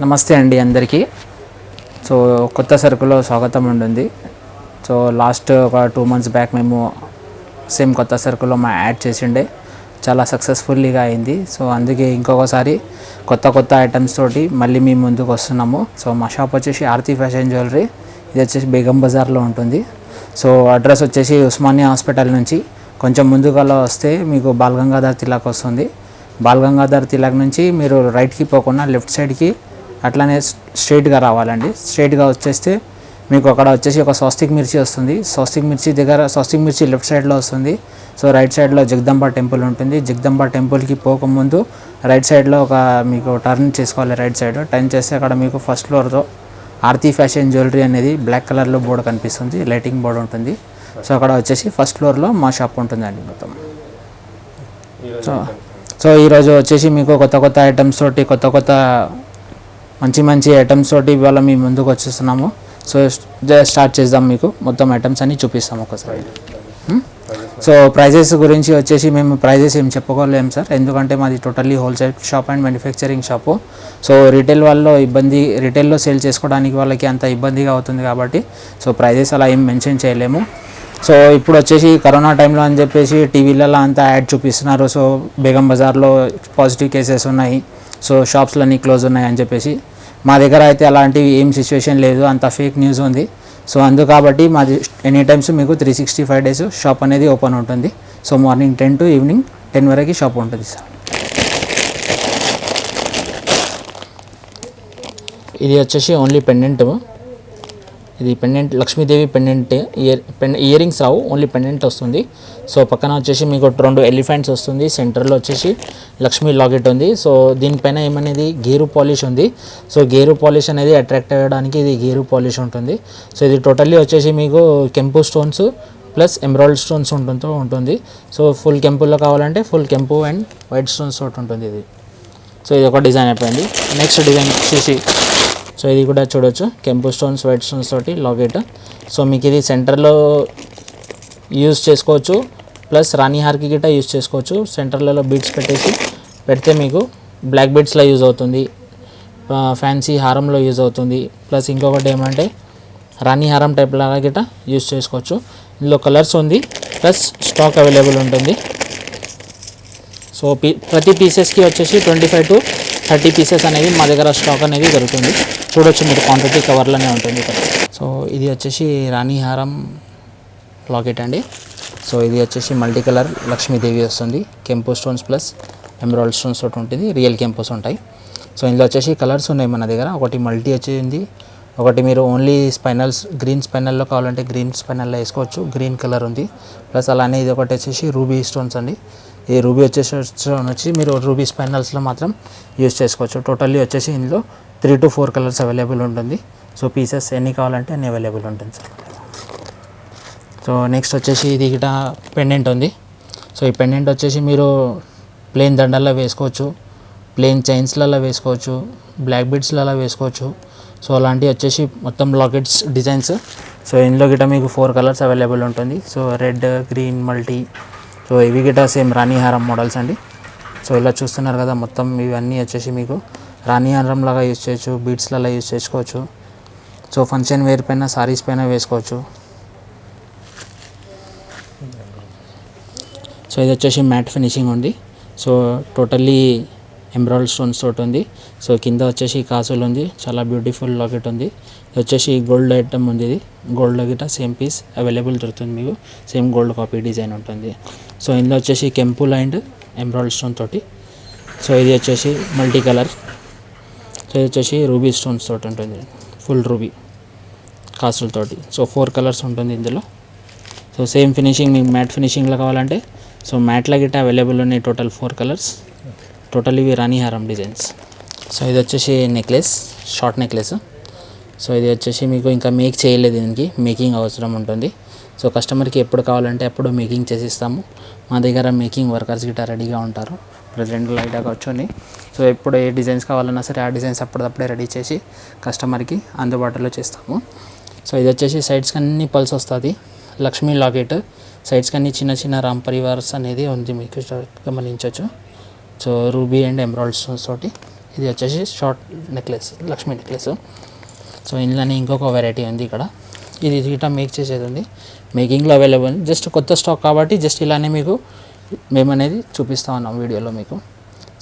నమస్తే అండి అందరికీ. సో కొత్త సరుకులో స్వాగతం ఉంటుంది. సో లాస్ట్ ఒక 2 months బ్యాక్ మేము సేమ్ కొత్త సరుకులో యాడ్ చేసిండే చాలా సక్సెస్ఫుల్లీగా అయింది. సో అందుకే ఇంకొకసారి కొత్త ఐటమ్స్ తోటి మళ్ళీ మీ ముందుకు వస్తున్నాము. సో మా షాప్ వచ్చేసి ఆర్తి ఫ్యాషన్ జ్యువెలరీ, ఇది వచ్చేసి బేగం బజార్లో ఉంటుంది. సో అడ్రస్ వచ్చేసి ఉస్మానియా హాస్పిటల్ నుంచి కొంచెం ముందుగా వస్తే మీకు బాల్ గంగాధర్ తిలక్ వస్తుంది. బాల్ గంగాధర్ తిలక్ నుంచి మీరు రైట్కి పోకుండా లెఫ్ట్ సైడ్కి అట్లానే స్ట్రైట్గా రావాలండి. స్ట్రైట్గా వచ్చేస్తే మీకు అక్కడ వచ్చేసి ఒక స్వస్తిక్ మిర్చి వస్తుంది. స్వస్తిక్ మిర్చి లెఫ్ట్ సైడ్లో వస్తుంది. సో రైట్ సైడ్లో జగదంబ టెంపుల్ ఉంటుంది. జగదంబ టెంపుల్కి పోకముందు రైట్ సైడ్లో ఒక మీకు టర్న్ చేసుకోవాలి. రైట్ సైడ్ టర్న్ చేస్తే అక్కడ మీకు ఫస్ట్ ఫ్లోర్తో ఆర్తి ఫ్యాషన్ జ్యువెలరీ అనేది బ్లాక్ కలర్లో బోర్డు కనిపిస్తుంది, లైటింగ్ బోర్డు ఉంటుంది. సో అక్కడ వచ్చేసి ఫస్ట్ ఫ్లోర్లో మా షాప్ ఉంటుందండి మొత్తం. సో ఈరోజు వచ్చేసి మీకు కొత్త ఐటమ్స్ తోటి కొత్త మంచి ఐటమ్స్ తోటి ఇవాళ మీ ముందుకు వచ్చేస్తున్నాము. సో స్టార్ట్ చేద్దాం, మీకు మొత్తం ఐటమ్స్ అన్నీ చూపిస్తాము ఒకసారి. సో ప్రైజెస్ గురించి వచ్చేసి మేము ప్రైజెస్ ఏం చెప్పుకోలేము సార్, ఎందుకంటే మాది totally wholesale shop and manufacturing shop. So రిటైల్లో సేల్ చేసుకోవడానికి వాళ్ళకి అంత ఇబ్బందిగా అవుతుంది కాబట్టి సో ప్రైజెస్ అలా ఏం మెన్షన్ చేయలేము. సో ఇప్పుడు వచ్చేసి కరోనా టైంలో అని చెప్పేసి టీవీలలో అంతా యాడ్ చూపిస్తున్నారు. సో బేగం బజార్లో పాజిటివ్ కేసెస్ ఉన్నాయి, సో షాప్స్లన్నీ క్లోజ్ ఉన్నాయి అని చెప్పేసి. మా దగ్గర అయితే అలాంటివి ఏం సిచ్యువేషన్ లేదు, అంత ఫేక్ న్యూస్ ఉంది. సో కాబట్టి మాది ఎనీ టైమ్స్ మీకు 365 days షాప్ అనేది ఓపెన్ ఉంటుంది. సో మార్నింగ్ 10 to ఈవినింగ్ 10 వరకు షాప్ ఉంటుంది సార్. ఇది వచ్చేసి ఓన్లీ పెండెంట్. ఇది pendant Lakshmidevi pendant, earrings రావు, ఓన్లీ పెండెంట్ వస్తుంది. సో పక్కన వచ్చేసి మీకు 2 ఎలిఫెంట్స్ వస్తుంది. సెంటర్లో వచ్చేసి లక్ష్మీ లాకెట్ ఉంది. సో దీనిపైన ఏమనేది గేరు పాలిష్ ఉంది. సో గేరు పాలిష్ అనేది అట్రాక్ట్ అవ్వడానికి ఇది గేరు పాలిష్ ఉంటుంది. సో ఇది టోటల్లీ వచ్చేసి మీకు కెంపు స్టోన్స్ ప్లస్ ఎమరాల్డ్ స్టోన్స్ ఉంటుంది. సో ఫుల్ కెంపులో కావాలంటే ఫుల్ కెంపు అండ్ వైట్ స్టోన్స్ తోటి ఉంటుంది ఇది. సో ఇది ఒక డిజైన్ అయిపోయింది. నెక్స్ట్ డిజైన్ వచ్చేసి సో ఇది కూడా చూడొచ్చు, కెంపు స్టోన్స్ వైట్ స్టోన్స్ తోటి లాకెట్. సో మీకు ఇది సెంటర్లో యూజ్ చేసుకోవచ్చు, ప్లస్ రాణి హార్కి గిట్ట యూజ్ చేసుకోవచ్చు. సెంటర్లలో బీడ్స్ పెడితే మీకు బ్లాక్ బీడ్స్లో యూజ్ అవుతుంది, ఫ్యాన్సీ హారంలో యూజ్ అవుతుంది. ప్లస్ ఇంకొకటి ఏమంటే రాణి హారం టైప్ లాగా గిట్ట యూజ్ చేసుకోవచ్చు. ఇందులో కలర్స్ ఉంది, ప్లస్ స్టాక్ అవైలబుల్ ఉంటుంది. సో ప్రతి పీసెస్కి వచ్చేసి 25 to 30 pieces అనేది మా దగ్గర స్టాక్ అనేది దొరుకుతుంది. చూడొచ్చు మీరు, క్వాంటిటీ కవర్లోనే ఉంటుంది ఇక్కడ. సో ఇది వచ్చేసి రాణి హారం లాకెట్ అండి. సో ఇది వచ్చేసి మల్టీ కలర్ లక్ష్మీదేవి వస్తుంది. కెంపు స్టోన్స్ ప్లస్ ఎమరాల్డ్ స్టోన్స్ తోటి ఉంటుంది, రియల్ కెంపోస్ ఉంటాయి. సో ఇందులో వచ్చేసి కలర్స్ ఉన్నాయి మన దగ్గర. ఒకటి మల్టీ వచ్చింది, ఒకటి మీరు ఓన్లీ స్పైనల్స్ గ్రీన్ స్పైనల్లో కావాలంటే గ్రీన్ స్పైనల్లో వేసుకోవచ్చు, గ్రీన్ కలర్ ఉంది. ప్లస్ అలానే ఇది ఒకటి వచ్చేసి రూబీ స్టోన్స్ అండి. ఈ రూబీ వచ్చి మీరు రూబీ స్పైనల్స్లో మాత్రం యూజ్ చేసుకోవచ్చు. టోటల్లీ వచ్చేసి ఇందులో 3 to 4 కలర్స్ అవైలబుల్ ఉంటుంది. సో పీసెస్ ఎన్ని కావాలంటే అన్ని అవైలబుల్ ఉంటుంది సార్. సో నెక్స్ట్ వచ్చేసి ఇది గిట పెండెంట్ ఉంది. సో ఈ పెండెంట్ వచ్చేసి మీరు ప్లెయిన్ దండల్లో వేసుకోవచ్చు, ప్లెయిన్ చైన్స్లలో వేసుకోవచ్చు, బ్లాక్ బీడ్స్లలో వేసుకోవచ్చు. సో అలాంటివి వచ్చేసి మొత్తం లాకెట్స్ డిజైన్స్. సో ఇందులో గిట మీకు 4 కలర్స్ అవైలబుల్ ఉంటుంది. So red, green, multi. So ఇవి గిట సేమ్ రాణి హారం మోడల్స్ అండి. సో ఇలా చూస్తున్నారు కదా, మొత్తం ఇవన్నీ వచ్చేసి మీకు రాణి హారం లాగా యూజ్ చేయొచ్చు, బీడ్స్లలో యూజ్ చేసుకోవచ్చు. సో ఫంక్షన్ వేర్ పైన, సారీస్ పైన వేసుకోవచ్చు. సో ఇది వచ్చేసి మ్యాట్ ఫినిషింగ్ ఉంది. సో టోటల్లీ ఎమరాల్డ్ స్టోన్స్ తోటి ఉంది. సో కింద వచ్చేసి కాసులు ఉంది, చాలా బ్యూటిఫుల్ లాకెట్ ఉంది. ఇది వచ్చేసి గోల్డ్ ఐటమ్ ఉంది. ఇది గోల్డ్ గిట సేమ్ పీస్ అవైలబుల్ దొరుకుతుంది మీకు, సేమ్ గోల్డ్ కాపీ డిజైన్ ఉంటుంది. సో ఇందులో వచ్చేసి కెంపుల్ అండ్ ఎమరాల్డ్ స్టోన్ తోటి. సో ఇది వచ్చేసి మల్టీ కలర్. సో ఇది వచ్చేసి రూబీ స్టోన్స్ తోటి ఉంటుంది, ఫుల్ రూబీ కాసులతోటి. సో 4 కలర్స్ ఉంటుంది ఇందులో. సో సేమ్ ఫినిషింగ్ మీకు మ్యాట్ ఫినిషింగ్లో కావాలంటే సో మ్యాట్లో గిట్ట అవైలబుల్ ఉన్నాయి. Total 4 colours. టోటల్ ఇవి రాణి హారం డిజైన్స్. సో ఇది వచ్చేసి నెక్లెస్, షార్ట్ నెక్లెస్. సో ఇది వచ్చేసి మీకు ఇంకా మేక్ చేయలేదు, దీనికి మేకింగ్ అవసరం ఉంటుంది. సో కస్టమర్కి ఎప్పుడు కావాలంటే అప్పుడు మేకింగ్ చేసిస్తాము. మా దగ్గర మేకింగ్ వర్కర్స్ గిట్ట రెడీగా ఉంటారు, ప్రజెంట్ లైట్గా కూర్చొని. సో ఎప్పుడు ఏ డిజైన్స్ కావాలన్నా సరే ఆ డిజైన్స్ అప్పటికప్పుడే రెడీ చేసి కస్టమర్కి అందుబాటులో చేస్తాము. సో ఇది వచ్చేసి సైడ్స్కి అన్ని పల్స్ వస్తుంది, లక్ష్మీ లాకెట్. సైడ్స్కి అన్ని చిన్న రామ్ పరివార్స్ అనేది ఉంది, మీకు గమనించవచ్చు. So ruby and emerald stones తోటి ఇది వచ్చేసి short necklace, Lakshmi necklace. So ఇందులోనే ఇంకొక వెరైటీ ఉంది ఇక్కడ. ఇది ఇట్లా మేక్ చేసేది ఉంది, మేకింగ్లో అవైలబుల్. జస్ట్ కొత్త స్టాక్ కాబట్టి జస్ట్ ఇలానే మీకు మేము అనేది చూపిస్తూ ఉన్నాం వీడియోలో మీకు.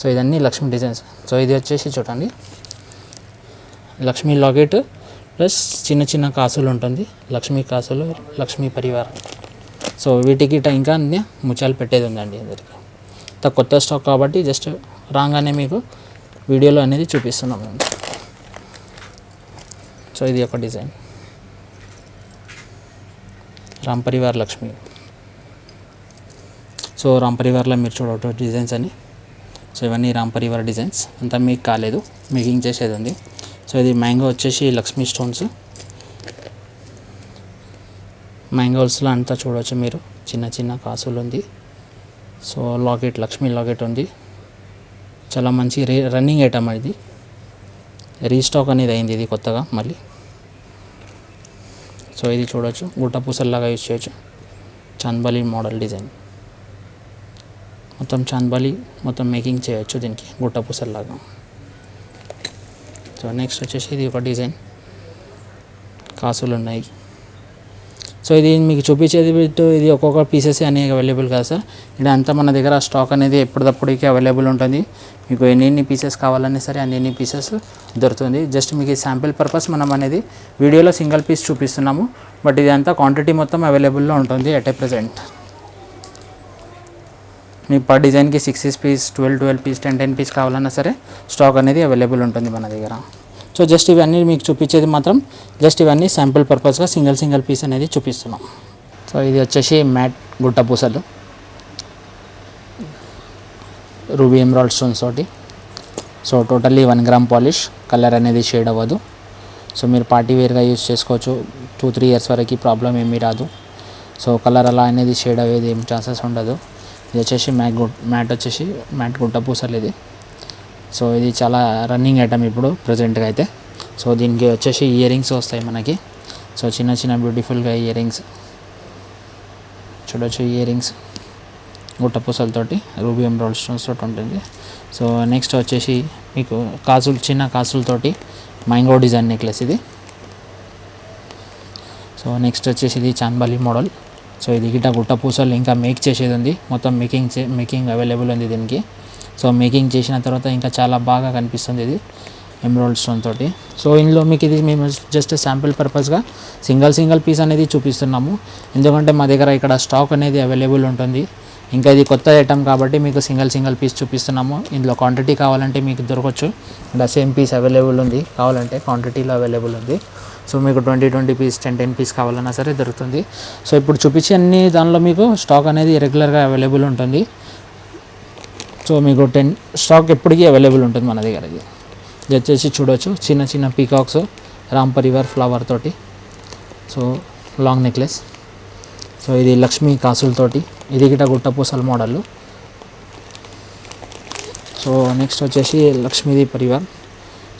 సో ఇదన్నీ లక్ష్మీ డిజైన్స్. సో ఇది వచ్చేసి చూడండి, లక్ష్మీ లాకెట్ ప్లస్ చిన్న చిన్న కాసులు ఉంటుంది, లక్ష్మీ కాసులు, లక్ష్మీ పరివార్. సో వీటికి ఇంకా అన్నీ ముత్యాలు పెట్టేది ఉందండి అందరికి. కొత్త స్టాక్ కాబట్టి జస్ట్ రాగానే మీకు వీడియోలో అనేది చూపిస్తున్నాం మేము. సో ఇది ఒక డిజైన్, రామ్ పరివార్ లక్ష్మి. సో రామ్ పరివార్లో మీరు చూడవచ్చు డిజైన్స్ అని. సో ఇవన్నీ రామ్ పరివార్ డిజైన్స్, అంతా మీకు కాలేదు, మేకింగ్ చేసేది ఉంది. సో ఇది మ్యాంగో వచ్చేసి లక్ష్మీ స్టోన్స్, మ్యాంగోస్లో అంతా చూడవచ్చు మీరు, చిన్న చిన్న కాసులు ఉంది. సో లాకెట్, లక్ష్మీ లాకెట్ ఉంది, చాలా మంచి రన్నింగ్ ఐటమ్ ఇది, రీస్టాక్ అనేది అయింది ఇది కొత్తగా మళ్ళీ. సో ఇది చూడవచ్చు, గుట్ట పూసల్లాగా యూజ్ చేయొచ్చు, చాంద్బాలి మోడల్ డిజైన్, మొత్తం చాంద్బాలి మొత్తం మేకింగ్ చేయొచ్చు దీనికి గుట్ట పూసల్లాగా. సో నెక్స్ట్ వచ్చేసి ఇది ఒక డిజైన్, కాసులు ఉన్నాయి. సో ఇది మీకు చూపించేది ఇది ఒక్కొక్క పీసెస్ అనేవి అవైలబుల్ కాదు సార్, ఇక్కడ అంతా మన దగ్గర స్టాక్ అనేది ఎప్పటికప్పటికి అవైలబుల్ ఉంటుంది. మీకు ఎన్ని పీసెస్ కావాలన్నా సరే అన్ని పీసెస్ దొరుకుతుంది. జస్ట్ మీకు ఈ శాంపిల్ పర్పస్ మనం అనేది వీడియోలో సింగిల్ పీస్ చూపిస్తున్నాము, బట్ ఇది అంతా క్వాంటిటీ మొత్తం అవైలబుల్లో ఉంటుంది at a present. Me per డిజైన్కి 6 పీస్, 12 పీస్, 10 పీస్ కావాలన్నా సరే స్టాక్ అనేది అవైలబుల్ ఉంటుంది మన దగ్గర. సో జస్ట్ ఇవన్నీ మీకు చూపించేది మాత్రం జస్ట్ ఇవన్నీ శాంపిల్ పర్పస్గా సింగిల్ పీస్ అనేది చూపిస్తున్నాం. సో ఇది వచ్చేసి మ్యాట్ గుట్ట పూసలు, రూబీ ఎమరాల్డ్ స్టోన్స్ తోటి. So totally 1 gram polish, colour అనేది షేడ్ అవ్వదు. సో మీరు పార్టీ వేర్గా యూజ్ చేసుకోవచ్చు, 2-3 ఇయర్స్ వరకు ప్రాబ్లం ఏమీ రాదు. సో కలర్ అలా అనేది షేడ్ అయ్యేది ఏం ఛాన్సెస్ ఉండదు. ఇది వచ్చేసి మ్యాట్ వచ్చేసి మ్యాట్ గుట్ట పూసలు ఇది. సో ఇది చాలా రన్నింగ్ ఐటమ్ ఇప్పుడు ప్రజెంట్గా అయితే. సో దీనికి వచ్చేసి ఇయర్ రింగ్స్ వస్తాయి మనకి. సో చిన్న బ్యూటిఫుల్గా ఇయర్ రింగ్స్ చూడవచ్చు, ఇయర్ రింగ్స్ గుట్ట పూసలతోటి, రూబీ ఎమరాల్డ్ స్టోన్స్ తోటి ఉంటుంది. సో నెక్స్ట్ వచ్చేసి మీకు కాసులు, చిన్న కాసులతోటి మ్యాంగో డిజైన్ నెక్లెస్ ఇది. సో నెక్స్ట్ వచ్చేసి ఇది చాంద్బాలి మోడల్. సో ఇది గిట్ట గుట్ట పూసలు ఇంకా మేక్ చేసేది ఉంది, మొత్తం మేకింగ్ అవైలబుల్ ఉంది దీనికి. సో మేకింగ్ చేసిన తర్వాత ఇంకా చాలా బాగా కనిపిస్తుంది ఇది ఎమరాల్డ్ స్టోన్ తోటి. సో ఇందులో మీకు ఇది మేము జస్ట్ శాంపిల్ పర్పస్గా సింగిల్ పీస్ అనేది చూపిస్తున్నాము, ఎందుకంటే మా దగ్గర ఇక్కడ స్టాక్ అనేది అవైలబుల్ ఉంటుంది. ఇంకా ఇది కొత్త ఐటమ్ కాబట్టి మీకు సింగిల్ పీస్ చూపిస్తున్నాము. ఇందులో క్వాంటిటీ కావాలంటే మీకు దొరకవచ్చు, ఇలా సేమ్ పీస్ అవైలబుల్ ఉంది, కావాలంటే క్వాంటిటీలో అవైలబుల్ ఉంది. సో మీకు 20 పీస్, 10 పీస్ కావాలన్నా సరే దొరుకుతుంది. సో ఇప్పుడు చూపించే అన్ని దానిలో మీకు స్టాక్ అనేది రెగ్యులర్గా అవైలబుల్ ఉంటుంది. సో మీకు 10 స్టాక్ ఎప్పటికీ అవైలబుల్ ఉంటుంది మన దగ్గర. ఇది వచ్చేసి చూడవచ్చు, చిన్న పీకాక్స్, రామ్ పరివార్ ఫ్లవర్ తోటి. So long necklace. సో ఇది లక్ష్మీ కాసులతోటి, ఇది గిట గుట్ట పూసల మోడల్. సో నెక్స్ట్ వచ్చేసి లక్ష్మీది పరివార్.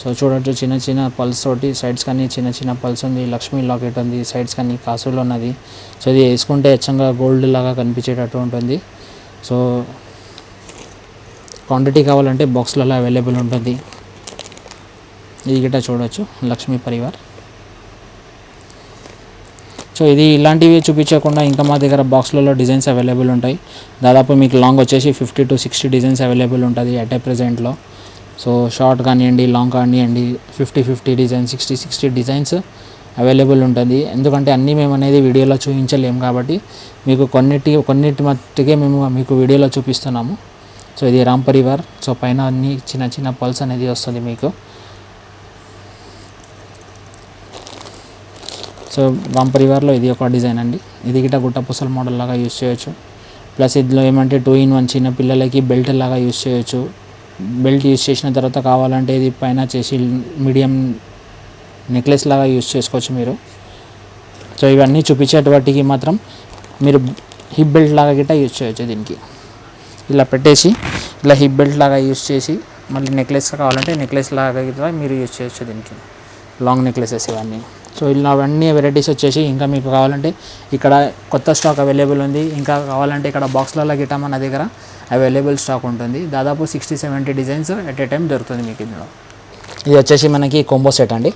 సో చూడవచ్చు, చిన్న పల్స్ తోటి, సైడ్స్ కానీ చిన్న పల్స్ ఉంది, లక్ష్మీ లాకెట్ ఉంది, సైడ్స్ కానీ కాసులు ఉన్నది. సో ఇది వేసుకుంటే అచ్చంగా గోల్డ్ లాగా కనిపించేటట్టు ఉంటుంది. సో క్వాంటిటీ కావాలంటే బాక్స్లలో అవైలబుల్ ఉంటుంది. ఇది గిట్ట చూడవచ్చు, లక్ష్మీ పరివార్. సో ఇది ఇలాంటివి చూపించకుండా ఇంకా మా దగ్గర బాక్స్లలో డిజైన్స్ అవైలబుల్ ఉంటాయి. దాదాపు మీకు లాంగ్ వచ్చేసి 50 to 60 డిజైన్స్ అవైలబుల్ ఉంటుంది ఎట్ ఏ ప్రజెంట్లో. సో షార్ట్ కానివ్వండి, లాంగ్ కానివ్వండి, 50 డిజైన్స్, 60 డిజైన్స్ అవైలబుల్ ఉంటుంది. ఎందుకంటే అన్నీ మేము అనేది వీడియోలో చూపించలేము కాబట్టి మీకు కొన్నిటి మట్టుకే మేము మీకు వీడియోలో చూపిస్తున్నాము. సో ఇది రామ్ పరివార్. సో పైన అన్ని చిన్న పల్స్ అనేది వస్తుంది మీకు. సో రామ్ పరివార్లో ఇది ఒక డిజైన్ అండి, ఇది గిట్ట గుట్ట పూసల మోడల్ లాగా యూజ్ చేయొచ్చు. ప్లస్ ఇందులో ఏమంటే 2-in-1 చిన్న పిల్లలకి బెల్ట్ లాగా యూజ్ చేయొచ్చు. బెల్ట్ యూజ్ చేసిన తర్వాత కావాలంటే ఇది పైన చేసి మీడియం నెక్లెస్ లాగా యూజ్ చేసుకోవచ్చు మీరు. సో ఇవన్నీ చూపించేటివాటికి మాత్రం మీరు హిప్ బెల్ట్ లాగా గిట్ట యూజ్ చేయొచ్చు. దీనికి ఇలా పెట్టేసి ఇలా హిప్ బెల్ట్ లాగా యూజ్ చేసి మళ్ళీ నెక్లెస్ కావాలంటే నెక్లెస్ లాగా గిట్ట మీరు యూజ్ చేయొచ్చు. దీనికి లాంగ్ నెక్లెసెస్ ఇవన్నీ. సో ఇలా అవన్నీ వెరైటీస్ వచ్చేసి ఇంకా మీకు కావాలంటే ఇక్కడ కొత్త స్టాక్ అవైలబుల్ ఉంది. ఇంకా కావాలంటే ఇక్కడ బాక్స్లలో గిట్ట మన దగ్గర అవైలబుల్ స్టాక్ ఉంటుంది. దాదాపు 60-70 డిజైన్స్ ఎట్ ఏ టైం దొరుకుతుంది మీకు ఇందులో. ఇది వచ్చేసి మనకి కోంబో సెట్ అండి.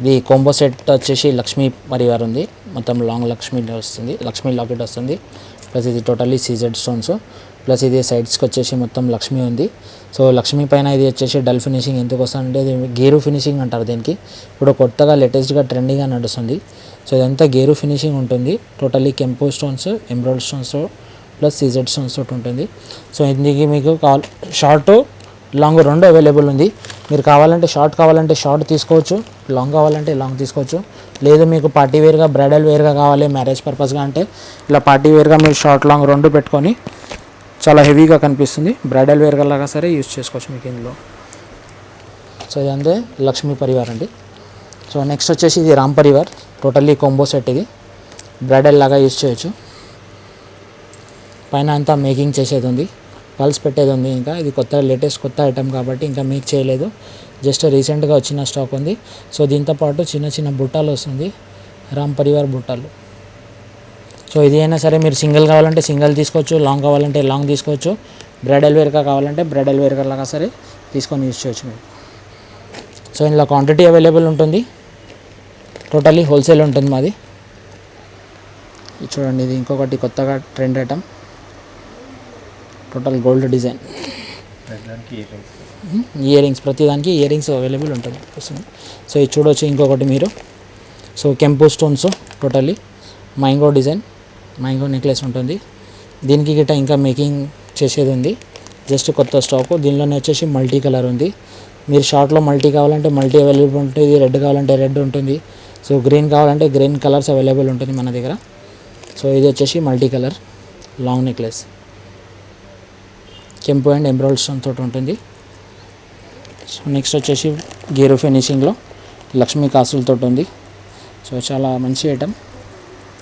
ఇది కోంబో సెట్ వచ్చేసి లక్ష్మీ పరివార్ ఉంది, మొత్తం లాంగ్ లక్ష్మీ వస్తుంది, లక్ష్మీ లాకెట్ వస్తుంది. ప్లస్ ఇది టోటల్లీ సీజెడ్ స్టోన్స్. ప్లస్ ఇది సైడ్స్కి వచ్చేసి మొత్తం లక్ష్మీ ఉంది. సో లక్ష్మీ పైన ఇది వచ్చేసి డల్ ఫినిషింగ్ ఎందుకు వస్తుందంటే ఇది గేరు ఫినిషింగ్ అంటారు దీనికి. ఇప్పుడు కొత్తగా లేటెస్ట్గా ట్రెండింగ్గా నడుస్తుంది. సో ఇదంతా గేరు ఫినిషింగ్ ఉంటుంది. టోటల్లీ కెంపు stones, embroid stones plus CZ stones తోటి ఉంటుంది. సో ఇందుకు మీకు షార్ట్ లాంగ్ రెండు అవైలబుల్ ఉంది. మీరు కావాలంటే షార్ట్ తీసుకోవచ్చు, లాంగ్ కావాలంటే లాంగ్ తీసుకోవచ్చు. లేదు మీకు పార్టీ వేర్గా బ్రైడల్ వేర్గా కావాలి మ్యారేజ్ పర్పస్గా అంటే ఇలా పార్టీ వేర్గా మీరు షార్ట్ లాంగ్ రెండు పెట్టుకొని చాలా హెవీగా కనిపిస్తుంది. బ్రైడల్ వేర్గా లాగా సరే యూజ్ చేసుకోవచ్చు మీకు ఇందులో. సో ఇదంతే లక్ష్మీ పరివార్ అండి. సో నెక్స్ట్ వచ్చేసి ఇది Ram Parivar, totally combo set. ఇది బ్రైడల్ లాగా యూజ్ చేయొచ్చు. పైన అంతా మేకింగ్ చేసేది ఉంది, పల్స్ పెట్టేది ఉంది. ఇంకా ఇది లేటెస్ట్ కొత్త ఐటమ్ కాబట్టి ఇంకా మేక్ చేయలేదు, జస్ట్ రీసెంట్గా వచ్చిన స్టాక్ ఉంది. సో దీంతో పాటు చిన్న చిన్న బుట్టాలు వస్తుంది, రామ్ పరివార్ బుట్టాలు. సో ఇది అయినా సరే మీరు సింగిల్ కావాలంటే సింగిల్ తీసుకోవచ్చు, లాంగ్ కావాలంటే లాంగ్ తీసుకోవచ్చు, బ్రైడల్ వేర్గా కావాలంటే బ్రైడల్ వేర్గా లాగా సరే తీసుకొని యూజ్ చేయొచ్చు మీరు. సో ఇందులో క్వాంటిటీ అవైలబుల్ ఉంటుంది, టోటల్లీ హోల్సేల్ ఉంటుంది మాది. చూడండి ఇది ఇంకొకటి కొత్తగా trend item, total gold design. Ear rings ప్రతిదానికి ఇయర్ రింగ్స్ అవైలబుల్ ఉంటుంది. సో ఇది చూడవచ్చు ఇంకొకటి మీరు. సో కెంపు stones totally mango design, mango necklace ఉంటుంది. దీనికి గిట్ట ఇంకా మేకింగ్ చేసేది ఉంది, జస్ట్ కొత్త స్టాకు. దీనిలోనే వచ్చేసి మల్టీ కలర్ ఉంది. మీరు షార్ట్లో మల్టీ కావాలంటే మల్టీ అవైలబుల్ ఉంటుంది, రెడ్ కావాలంటే రెడ్ ఉంటుంది. సో గ్రీన్ కావాలంటే గ్రీన్ కలర్స్ అవైలబుల్ ఉంటుంది మన దగ్గర. సో ఇది వచ్చేసి మల్టీ కలర్ లాంగ్ నెక్లెస్, కెంపు అండ్ ఎంబ్రాయిడ్ స్టోన్ తోటి ఉంటుంది. సో నెక్స్ట్ వచ్చేసి గేరు ఫినిషింగ్లో లక్ష్మీ కాసులతో ఉంది. సో చాలా మంచి ఐటమ్,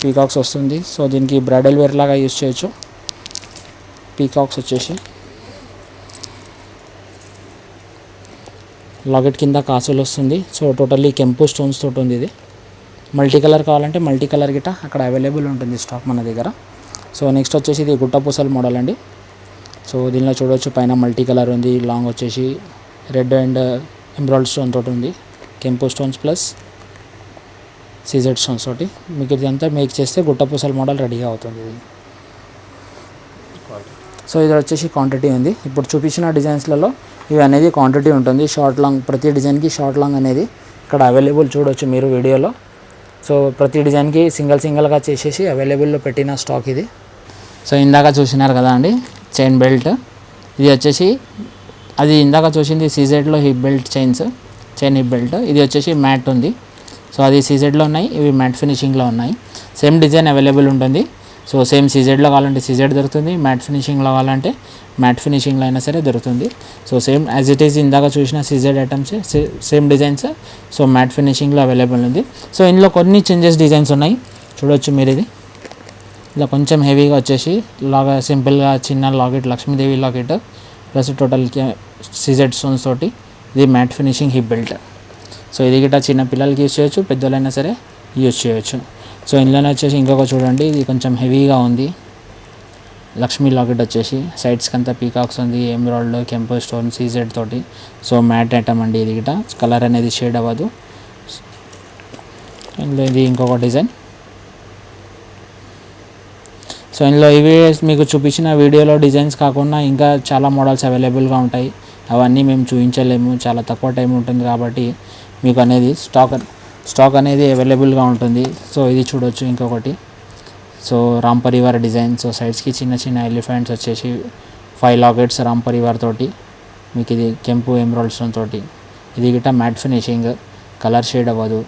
పీకాక్స్ వస్తుంది. సో దీనికి బ్రైడల్ వేర్ లాగా యూజ్ చేయొచ్చు. పీకాక్స్ వచ్చేసి లాకెట్ కింద కాసులు వస్తుంది. సో టోటల్లీ కెంపు స్టోన్స్ తోటి ఉంది. ఇది మల్టీ కలర్ కావాలంటే మల్టీ కలర్ గిట్ట అక్కడ అవైలబుల్ ఉంటుంది స్టాక్ మన దగ్గర. సో నెక్స్ట్ వచ్చేసి ఇది గుట్టపూసల మోడల్ అండి. సో దీనిలో చూడవచ్చు పైన మల్టీ కలర్ ఉంది, లాంగ్ వచ్చేసి రెడ్ అండ్ ఎంబ్రాయిడ్ స్టోన్ తోటి ఉంది, కెంపు స్టోన్స్ ప్లస్ సీజెడ్ స్టోన్స్ తోటి. మీకు ఇదంతా మేక్ చేస్తే గుట్టపూసల మోడల్ రెడీగా అవుతుంది ఇది. సో ఇది వచ్చేసి క్వాంటిటీ ఉంది. ఇప్పుడు చూపించిన డిజైన్స్లలో ఇవి అనేది క్వాంటిటీ ఉంటుంది. షార్ట్ లాంగ్ ప్రతి డిజైన్కి షార్ట్ లాంగ్ అనేది ఇక్కడ అవైలబుల్ చూడవచ్చు మీరు వీడియోలో. సో ప్రతి డిజైన్కి సింగిల్గా చేసేసి అవైలబుల్లో పెట్టిన స్టాక్ ఇది. సో ఇందాక చూసినారు కదా అండి చైన్ బెల్ట్, ఇది వచ్చేసి అది ఇందాక చూసింది సీజెడ్లో hip belt chain hip belt. ఇది వచ్చేసి మ్యాట్ ఉంది. సో అది సీజెడ్లో ఉన్నాయి, ఇవి మ్యాట్ ఫినిషింగ్లో ఉన్నాయి. సేమ్ డిజైన్ అవైలబుల్ ఉంటుంది. సో సేమ్ సీజెడ్లో కావాలంటే సీజెడ్ దొరుకుతుంది, మ్యాట్ ఫినిషింగ్లో కావాలంటే మ్యాట్ ఫినిషింగ్లో అయినా సరే దొరుకుతుంది. So same as it is ఇందాక చూసిన CZ items same designs so matte ఫినిషింగ్లో అవైలబుల్ ఉంది. సో ఇందులో కొన్ని చేంజెస్ డిజైన్స్ ఉన్నాయి చూడవచ్చు మీరు. ఇది ఇలా కొంచెం హెవీగా వచ్చేసి లాగా సింపుల్గా చిన్న locket Lakshmidevi locket plus total CZ stones తోటి ఇది matte finishing hip belt. So ఇది గిట్ట చిన్న పిల్లలకి యూజ్ చేయొచ్చు, పెద్దలైనా సరే యూజ్ చేయొచ్చు. సో ఇందులోనే వచ్చేసి ఇంకొక చూడండి, ఇది కొంచెం హెవీగా ఉంది లక్ష్మీ లాకెట్ వచ్చేసి సైడ్స్కి అంతా పీకాక్స్ ఉంది, ఎమరాల్డ్ కెంపు స్టోన్ సీజెడ్ తోటి. సో మ్యాట్ ఐటమ్ అండి ఇది గిట్ట, కలర్ అనేది షేడ్ అవ్వదు. ఇందులో ఇది ఇంకొక డిజైన్. సో ఇందులో ఇవి మీకు చూపించిన వీడియోలో డిజైన్స్ కాకుండా ఇంకా చాలా మోడల్స్ అవైలబుల్గా ఉంటాయి. అవన్నీ మేము చూపించలేము, చాలా తక్కువ టైం ఉంటుంది కాబట్టి మీకు అనేది స్టాక్ అనేది అవైలబుల్గా ఉంటుంది. సో ఇది చూడొచ్చు ఇంకొకటి. So Ram Parivar design. So సైడ్స్కి చిన్న చిన్న ఎలిఫెంట్స్ వచ్చేసి 5 లాకెట్స్ రామ్ పరివార్ తోటి మీకు ఇది కెంపు ఎమరాల్డ్ స్టోన్ తోటి. ఇది గిట్ట మ్యాట్ ఫినిషింగ్, కలర్ షేడ్ అవ్వదు.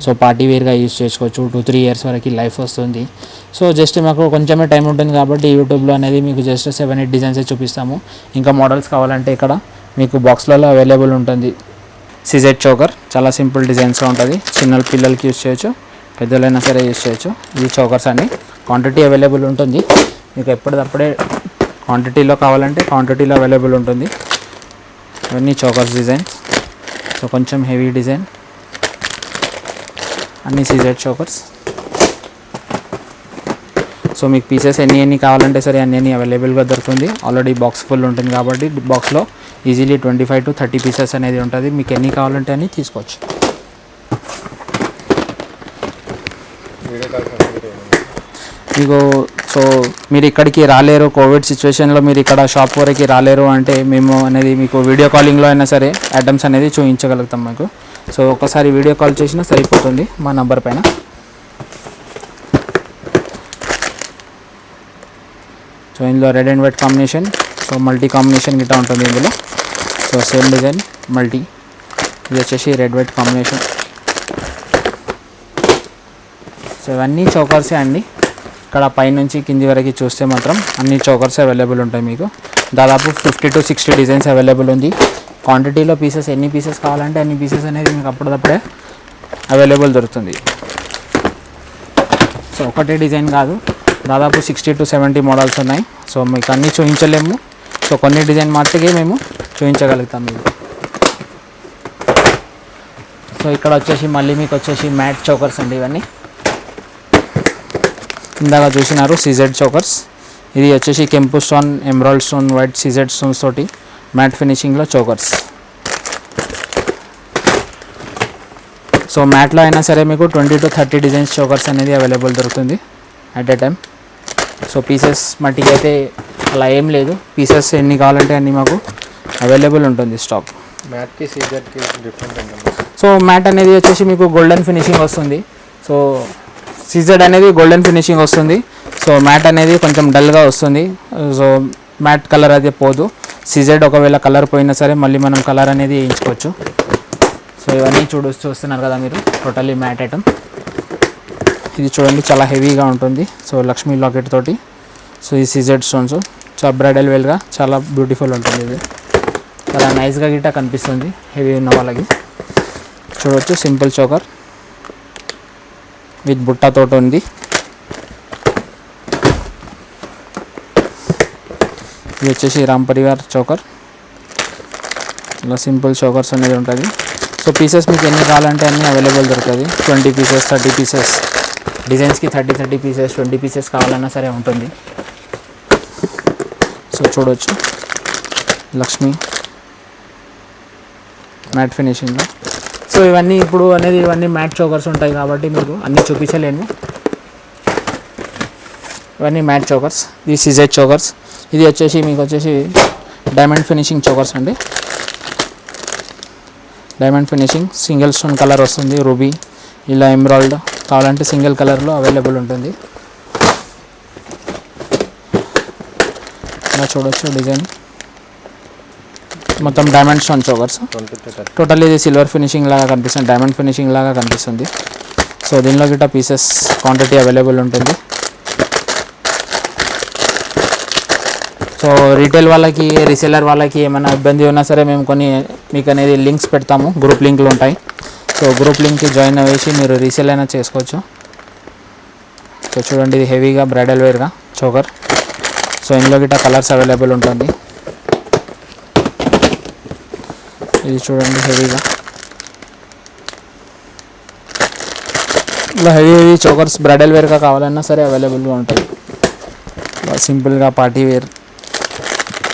సో పార్టీ వేర్గా యూజ్ చేసుకోవచ్చు, 2-3 ఇయర్స్ వరకు లైఫ్ వస్తుంది. సో జస్ట్ మాకు కొంచెమే టైం ఉంటుంది కాబట్టి యూట్యూబ్లో అనేది మీకు జస్ట్ 7-8 డిజైన్సే చూపిస్తాము. ఇంకా మోడల్స్ కావాలంటే ఇక్కడ మీకు బాక్స్లలో అవైలబుల్ ఉంటుంది. సీజెడ్ చోకర్ చాలా సింపుల్ డిజైన్స్గా ఉంటుంది, చిన్న పిల్లలకి యూజ్ చేయొచ్చు, పెద్దలైనా సరే యూజ్ చేయొచ్చు. ఈ చోకర్స్ అన్ని క్వాంటిటీ అవైలబుల్ ఉంటుంది, మీకు ఎప్పటికప్పుడే క్వాంటిటీలో కావాలంటే క్వాంటిటీలో అవైలబుల్ ఉంటుంది. ఇవన్నీ చోకర్స్ డిజైన్స్. సో కొంచెం హెవీ డిజైన్. అన్ని సీజెడ్ చోకర్స్. సో మీకు పీసెస్ ఎన్ని కావాలంటే సరే అన్ని అవైలబుల్గా దొరుకుతుంది. ఆల్రెడీ బాక్స్ ఫుల్ ఉంటుంది కాబట్టి బాక్స్లో ఈజీలీ 25 to 30 పీసెస్ అనేది ఉంటుంది. మీకు ఎన్ని కావాలంటే అన్ని తీసుకోవచ్చు. మీకు సో మీరు ఇక్కడికి రాలేరు, కోవిడ్ సిచ్యువేషన్లో మీరు ఇక్కడ షాప్ వరకు రాలేరు అంటే మేము అనేది మీకు వీడియో కాలింగ్లో అయినా సరే ఐటమ్స్ అనేది చూపించగలుగుతాం మీకు. సో ఒకసారి వీడియో కాల్ చేసినా సరిపోతుంది మా నంబర్ పైన. సో ఇందులో red and white combination, so multi combination గిట్లా ఉంటుంది ఇందులో. సో సేమ్ డిజైన్ మల్టీ, ఇది వచ్చేసి రెడ్ వైట్ కాంబినేషన్. సో ఇవన్నీ చౌకర్సే అండి. ఇక్కడ పైనుంచి కింది వరకు చూస్తే మాత్రం అన్ని చౌకర్స్ అవైలబుల్ ఉంటాయి మీకు. దాదాపు 50 to 60 డిజైన్స్ అవైలబుల్ ఉంది. క్వాంటిటీలో పీసెస్ ఎన్ని పీసెస్ కావాలంటే అన్ని పీసెస్ అనేది మీకు అప్పటిదప్పుడే అవైలబుల్ దొరుకుతుంది. సో ఒకటే డిజైన్ కాదు, దాదాపు 60 to 70 మోడల్స్ ఉన్నాయి. సో మీకు అన్నీ చూపించలేము. సో కొన్ని డిజైన్ మాత్రమే మేము చూపించగలుగుతాం మీకు. సో ఇక్కడ వచ్చేసి మళ్ళీ మీకు వచ్చేసి మ్యాట్ చౌకర్స్ అండి. ఇవన్నీ ఇందాక చూసినారు సీజెడ్ చౌకర్స్. ఇది వచ్చేసి కెంపు stone, emerald stone, white CZ stones తోటి మ్యాట్ ఫినిషింగ్లో చౌకర్స్. సో మ్యాట్లో అయినా సరే మీకు 20 to 30 డిజైన్స్ చౌకర్స్ అనేది అవైలబుల్ దొరుకుతుంది at a time. So pieces మట్టికి అయితే అలా ఏం లేదు, పీసెస్ ఎన్ని కావాలంటే అన్ని మాకు అవైలబుల్ ఉంటుంది స్టాక్. మ్యాట్కి సీజెడ్కి డిఫరెంట్ ఉంటుంది. సో మ్యాట్ అనేది వచ్చేసి మీకు గోల్డెన్ ఫినిషింగ్ వస్తుంది. సో సీజెడ్ అనేది గోల్డెన్ ఫినిషింగ్ వస్తుంది. సో మ్యాట్ అనేది కొంచెం డల్గా వస్తుంది. సో మ్యాట్ కలర్ అయితే పోదు. సీజెడ్ ఒకవేళ కలర్ పోయినా సరే మళ్ళీ మనం కలర్ అనేది వేయించుకోవచ్చు. సో ఇవన్నీ చూస్తున్నారు కదా మీరు, టోటల్లీ మ్యాట్ ఐటమ్. ఇది చూడండి చాలా హెవీగా ఉంటుంది. సో లక్ష్మీ లాకెట్ తోటి. సో ఈ సీజెడ్ స్టోన్స్ చాలా బ్రైడల్ వేల్గా చాలా బ్యూటిఫుల్ ఉంటుంది. ఇది చాలా నైస్గా గిట్ట కనిపిస్తుంది హెవీ ఉన్న వాళ్ళకి. చూడవచ్చు సింపుల్ చోకర్ విత్ బుట్టాతో ఉంది. ఇది వచ్చేసి రామ్ పరివార్ చోకర్. ఇలా సింపుల్ చోకర్స్ అనేది ఉంటుంది. సో పీసెస్ మీకు ఎన్ని కావాలంటే అన్నీ అవైలబుల్ దొరుకుతుంది. 20 పీసెస్, 30 పీసెస్, డిజైన్స్కి 30 పీసెస్, 20 పీసెస్ కావాలన్నా సరే ఉంటుంది. సో చూడవచ్చు లక్ష్మీ మ్యాట్ ఫినిషింగ్లో. సో ఇవన్నీ ఇప్పుడు అనేది ఇవన్నీ మ్యాట్ చోకర్స్ ఉంటాయి కాబట్టి మీకు అన్నీ చూపించలేను. ఇవన్నీ మ్యాట్ చోకర్స్. ఇది సీజెడ్ చోకర్స్. ఇది వచ్చేసి మీకు వచ్చేసి డైమండ్ ఫినిషింగ్ చోకర్స్ అండి. Diamond finishing single stone colour వస్తుంది. రూబీ ఇలా ఎమరాల్డ్ కావాలంటే సింగిల్ కలర్లో అవైలబుల్ ఉంటుంది. ఇలా చూడవచ్చు డిజైన్ మొత్తం డైమండ్ స్టోన్ చోకర్స్. టోటల్ ఇది సిల్వర్ ఫినిషింగ్ లాగా కనిపిస్తుంది, డైమండ్ ఫినిషింగ్ లాగా కనిపిస్తుంది. సో దీనిలో గిట్ట పీసెస్ క్వాంటిటీ అవైలబుల్ ఉంటుంది. సో రీటైల్ వాళ్ళకి, రీసెలర్ వాళ్ళకి ఏమైనా ఇబ్బంది ఉన్నా సరే మేము కొన్ని మీకు అనేది లింక్స్ పెడతాము, గ్రూప్ లింక్లు ఉంటాయి. సో గ్రూప్ లింక్కి జాయిన్ అయ్యేసి మీరు రీసేల్ అయినా చేసుకోవచ్చు. సో చూడండి ఇది హెవీగా బ్రైడల్ వేర్గా చోకర్. సో ఇందులో గిట్ట కలర్స్ అవైలబుల్ ఉంటుంది. ఇది చూడండి హెవీగా ఇలా హెవీ చోకర్స్ బ్రైడల్ వేర్గా కావాలన్నా సరే అవైలబుల్గా ఉంటాయి. సింపుల్గా పార్టీ వేర్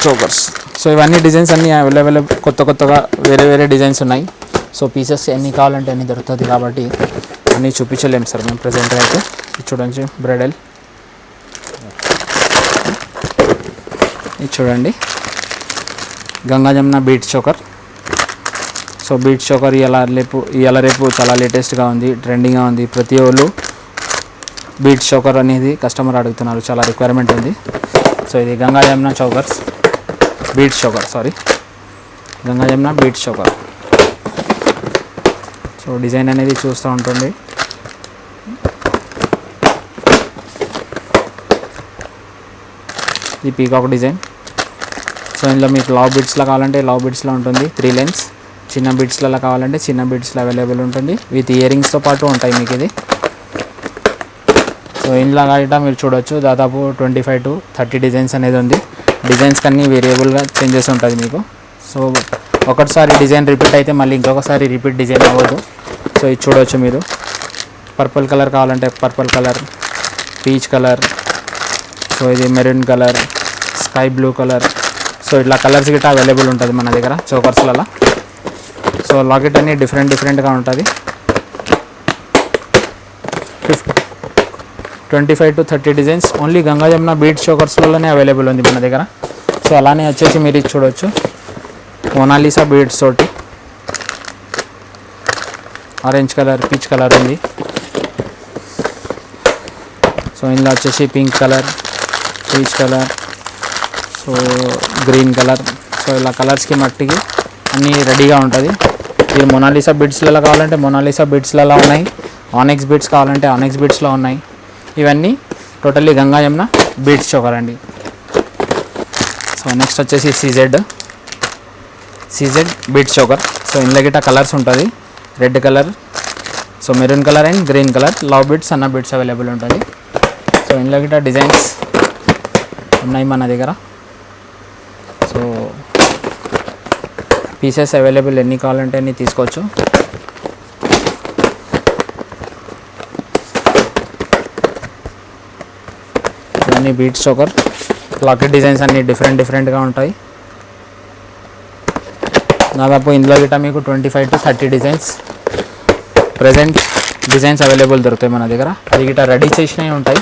చోకర్స్. సో ఇవన్నీ డిజైన్స్ అన్నీ అవైలబుల్, కొత్తగా వేరే డిజైన్స్ ఉన్నాయి. సో పీసెస్ ఎన్ని కావాలంటే అన్ని దొరుకుతుంది కాబట్టి అన్నీ చూపించలేము సార్ మేము ప్రజెంట్ అయితే. చూడండి బ్రైడల్, ఇది చూడండి Ganga Jamuna beat choker. So beat choker ఇవాళ రేపు చాలా లేటెస్ట్గా ఉంది, ట్రెండింగ్గా ఉంది. ప్రతి ఒళ్ళు బీట్ చోకర్ అనేది కస్టమర్ అడుగుతున్నారు, చాలా రిక్వైర్మెంట్ ఉంది. సో ఇది Ganga Jamuna chokers, beat choker, Ganga Jamuna beat choker. So design అనేది చూస్తూ ఉంటుంది. ఇది పీకాక్ డిజైన్. సో ఇందులో మీకు లవ్ బిట్స్లో కావాలంటే లవ్ బిట్స్లో ఉంటుంది 3 లైన్స్. చిన్న బిట్స్లలో కావాలంటే చిన్న బిట్స్లో అవైలబుల్ ఉంటుంది. విత్ ఇయర్ రింగ్స్తో పాటు ఉంటాయి మీకు ఇది. సో ఇందులో కాకుండా మీరు చూడవచ్చు దాదాపు 25 to 30 డిజైన్స్ అనేది ఉంది. డిజైన్స్ కన్నీ వేరియబుల్గా చేంజెస్ ఉంటుంది మీకు. సో ఒకటిసారి డిజైన్ రిపీట్ అయితే మళ్ళీ ఇంకొకసారి రిపీట్ డిజైన్ అవ్వదు. సో ఇది చూడవచ్చు మీరు పర్పుల్ కలర్ కావాలంటే purple colour, peach colour, so ఇది maroon colour, sky blue colour, so ఇట్లా కలర్స్ గిట్లా అవైలబుల్ ఉంటుంది మన దగ్గర చోకర్స్లలో. సో లాకెట్ అన్ని డిఫరెంట్గా ఉంటుంది. 25 to 30 designs only Ganga Jamuna bead చోకర్స్లోనే అవైలబుల్ ఉంది మన దగ్గర. సో అలానే వచ్చేసి మీరు ఇది చూడవచ్చు, మొనాలిసా బీడ్స్ తోటి ఆరెంజ్ కలర్, పీచ్ కలర్ ఉంది. సో ఇందులో వచ్చేసి pink colour, peach colour, so green colour, so ఇలా కలర్స్కి మట్టికి అన్నీ రెడీగా ఉంటుంది. ఇది మొనాలిసా బీడ్స్లలో కావాలంటే మొనాలిసా బీడ్స్లలో ఉన్నాయి, ఆనెక్స్ బీడ్స్ కావాలంటే ఆనెక్స్ బీడ్స్లో ఉన్నాయి. ఇవన్నీ totally Ganga Jamuna beads choker అండి. సో నెక్స్ట్ వచ్చేసి సీజెడ్ బీడ్స్ చోకర్. సో ఇందులో గిట్ట కలర్స్ ఉంటుంది, red colour, so maroon colour and green colour, love beads, సన్న బీడ్స్ అవైలబుల్ ఉంటుంది. సో ఇందులో గిట్ట డిజైన్స్ ఉన్నాయి మన దగ్గర. సో పీసెస్ అవైలబుల్ ఎన్ని కావాలంటే అన్ని తీసుకోవచ్చు. ఇవన్నీ బీట్స్ చోకర్, లాకెట్ డిజైన్స్ అన్నీ డిఫరెంట్గా ఉంటాయి. దాదాపు ఇందులో గిట్ట మీకు 25 to 30 designs present designs available దొరుకుతాయి మన దగ్గర. అది గిట్ట రెడీ చేసినవి ఉంటాయి.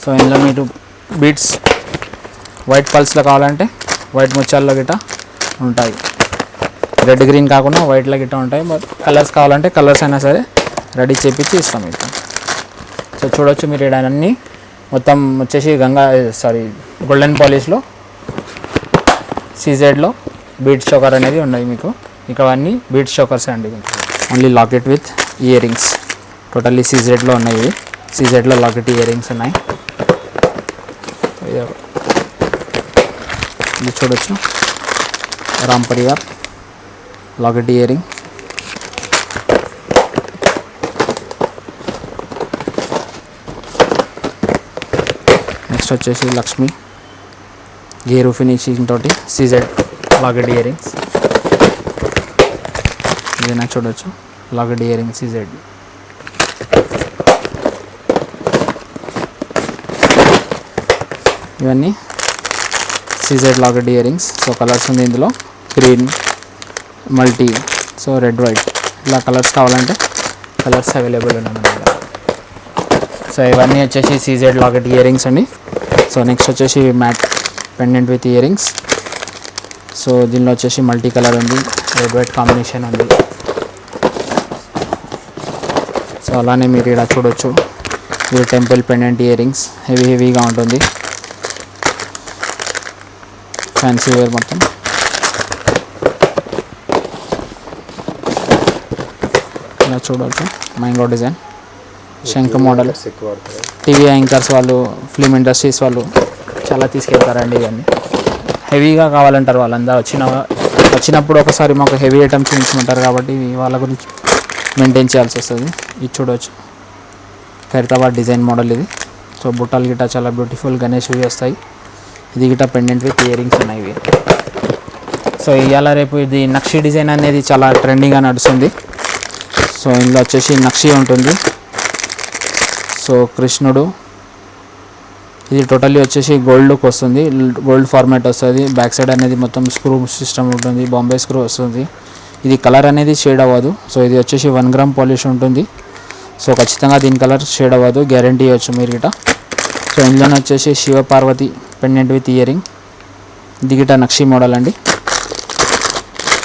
సో ఇందులో మీరు బీట్స్ వైట్ పల్స్లో కావాలంటే వైట్ ముత్యాల్లో గిట్ట ఉంటాయి, రెడ్ గ్రీన్ కాకుండా వైట్లో గిట్ట ఉంటాయి. బట్ కలర్స్ కావాలంటే కలర్స్ అయినా సరే రెడీ చేపించి ఇస్తాం మీకు. సో చూడవచ్చు మీరు ఇక్కడ అన్నీ మొత్తం వచ్చేసి గోల్డెన్ పాలిష్లో సీజెడ్లో బీడ్స్ చోకర్ అనేది ఉన్నాయి మీకు. ఇక్కడ అన్నీ బీడ్స్ చోకర్స్ అండి. Only locket with year rings totally సీజెడ్లో ఉన్నాయి. సీజెడ్లో లాకెట్ ఇయర్ రింగ్స్ ఉన్నాయి. ఇది చూడొచ్చు, Ram Parivar locket ear ring. Next వచ్చేసి లక్ష్మి గేరు ఫినిషింగ్ తోటి సీజెడ్ లాకెట్ ఇయర్ రింగ్స్. ఇదైనా చూడవచ్చు, లాకెట్ ఇయర్ రింగ్ సీజెడ్. ఇవన్నీ CZ locket ear rings. So colours ఉంది ఇందులో, green, multi, so red, white, ఇలా కలర్స్ కావాలంటే కలర్స్ అవైలబుల్ ఉన్నాయి మన దగ్గర. సో ఇవన్నీ వచ్చేసి సీజెడ్ లాకెట్ ఇయర్ రింగ్స్ అండి. సో నెక్స్ట్ వచ్చేసి matte pendant with ear rings. So దీనిలో వచ్చేసి మల్టీ కలర్ ఉంది, రెడ్ వైట్ కాంబినేషన్ ఉంది. సో అలానే మీరు ఇలా చూడొచ్చు, ఇది టెంపుల్ పెండెంట్ ఇయర్ రింగ్స్, హెవీగా ఉంటుంది, ఫ్యాన్సీ వేర్ మొత్తం. ఇలా చూడవచ్చు, మ్యాంగో డిజైన్, శంఖ మోడల్. టీవీ యాంకర్స్ వాళ్ళు, ఫిల్మ్ ఇండస్ట్రీస్ వాళ్ళు చాలా తీసుకెళ్తారండి. ఇవన్నీ హెవీగా కావాలంటారు వాళ్ళంతా. వచ్చినప్పుడు ఒకసారి మాకు హెవీ ఐటమ్స్ చూపించమంటారు కాబట్టి వాళ్ళ గురించి మెయింటైన్ చేయాల్సి వస్తుంది. ఇది చూడవచ్చు, ఖైరతాబాద్ డిజైన్ మోడల్ ఇది. సో బుట్టలు గిట్ట చాలా బ్యూటిఫుల్ గణేష్వి వస్తాయి. ఇది గిట్ట పెండెంట్ విత్ ఇయర్ రింగ్స్ ఉన్నాయి ఇవి. సో ఇవాళ రేపు ఇది నక్షి డిజైన్ అనేది చాలా ట్రెండింగ్గా నడుస్తుంది. సో ఇందులో వచ్చేసి నక్షి ఉంటుంది. సో కృష్ణుడు, ఇది టోటల్లీ వచ్చేసి గోల్డ్ లుక్ వస్తుంది, గోల్డ్ ఫార్మాట్ వస్తుంది. బ్యాక్ సైడ్ అనేది మొత్తం స్క్రూ సిస్టమ్ ఉంటుంది, బాంబే స్క్రూ వస్తుంది. ఇది కలర్ అనేది షేడ్ అవ్వదు. సో ఇది వచ్చేసి 1 గ్రామ్ పాలిష్ ఉంటుంది. సో ఖచ్చితంగా దీని కలర్ షేడ్ అవ్వదు, గ్యారంటీ ఇవ్వచ్చు మీరు గిట. సో ఇందులోనే వచ్చేసి Shiva Parvati pendant with earring. ఇది గిట నక్షి మోడల్ అండి.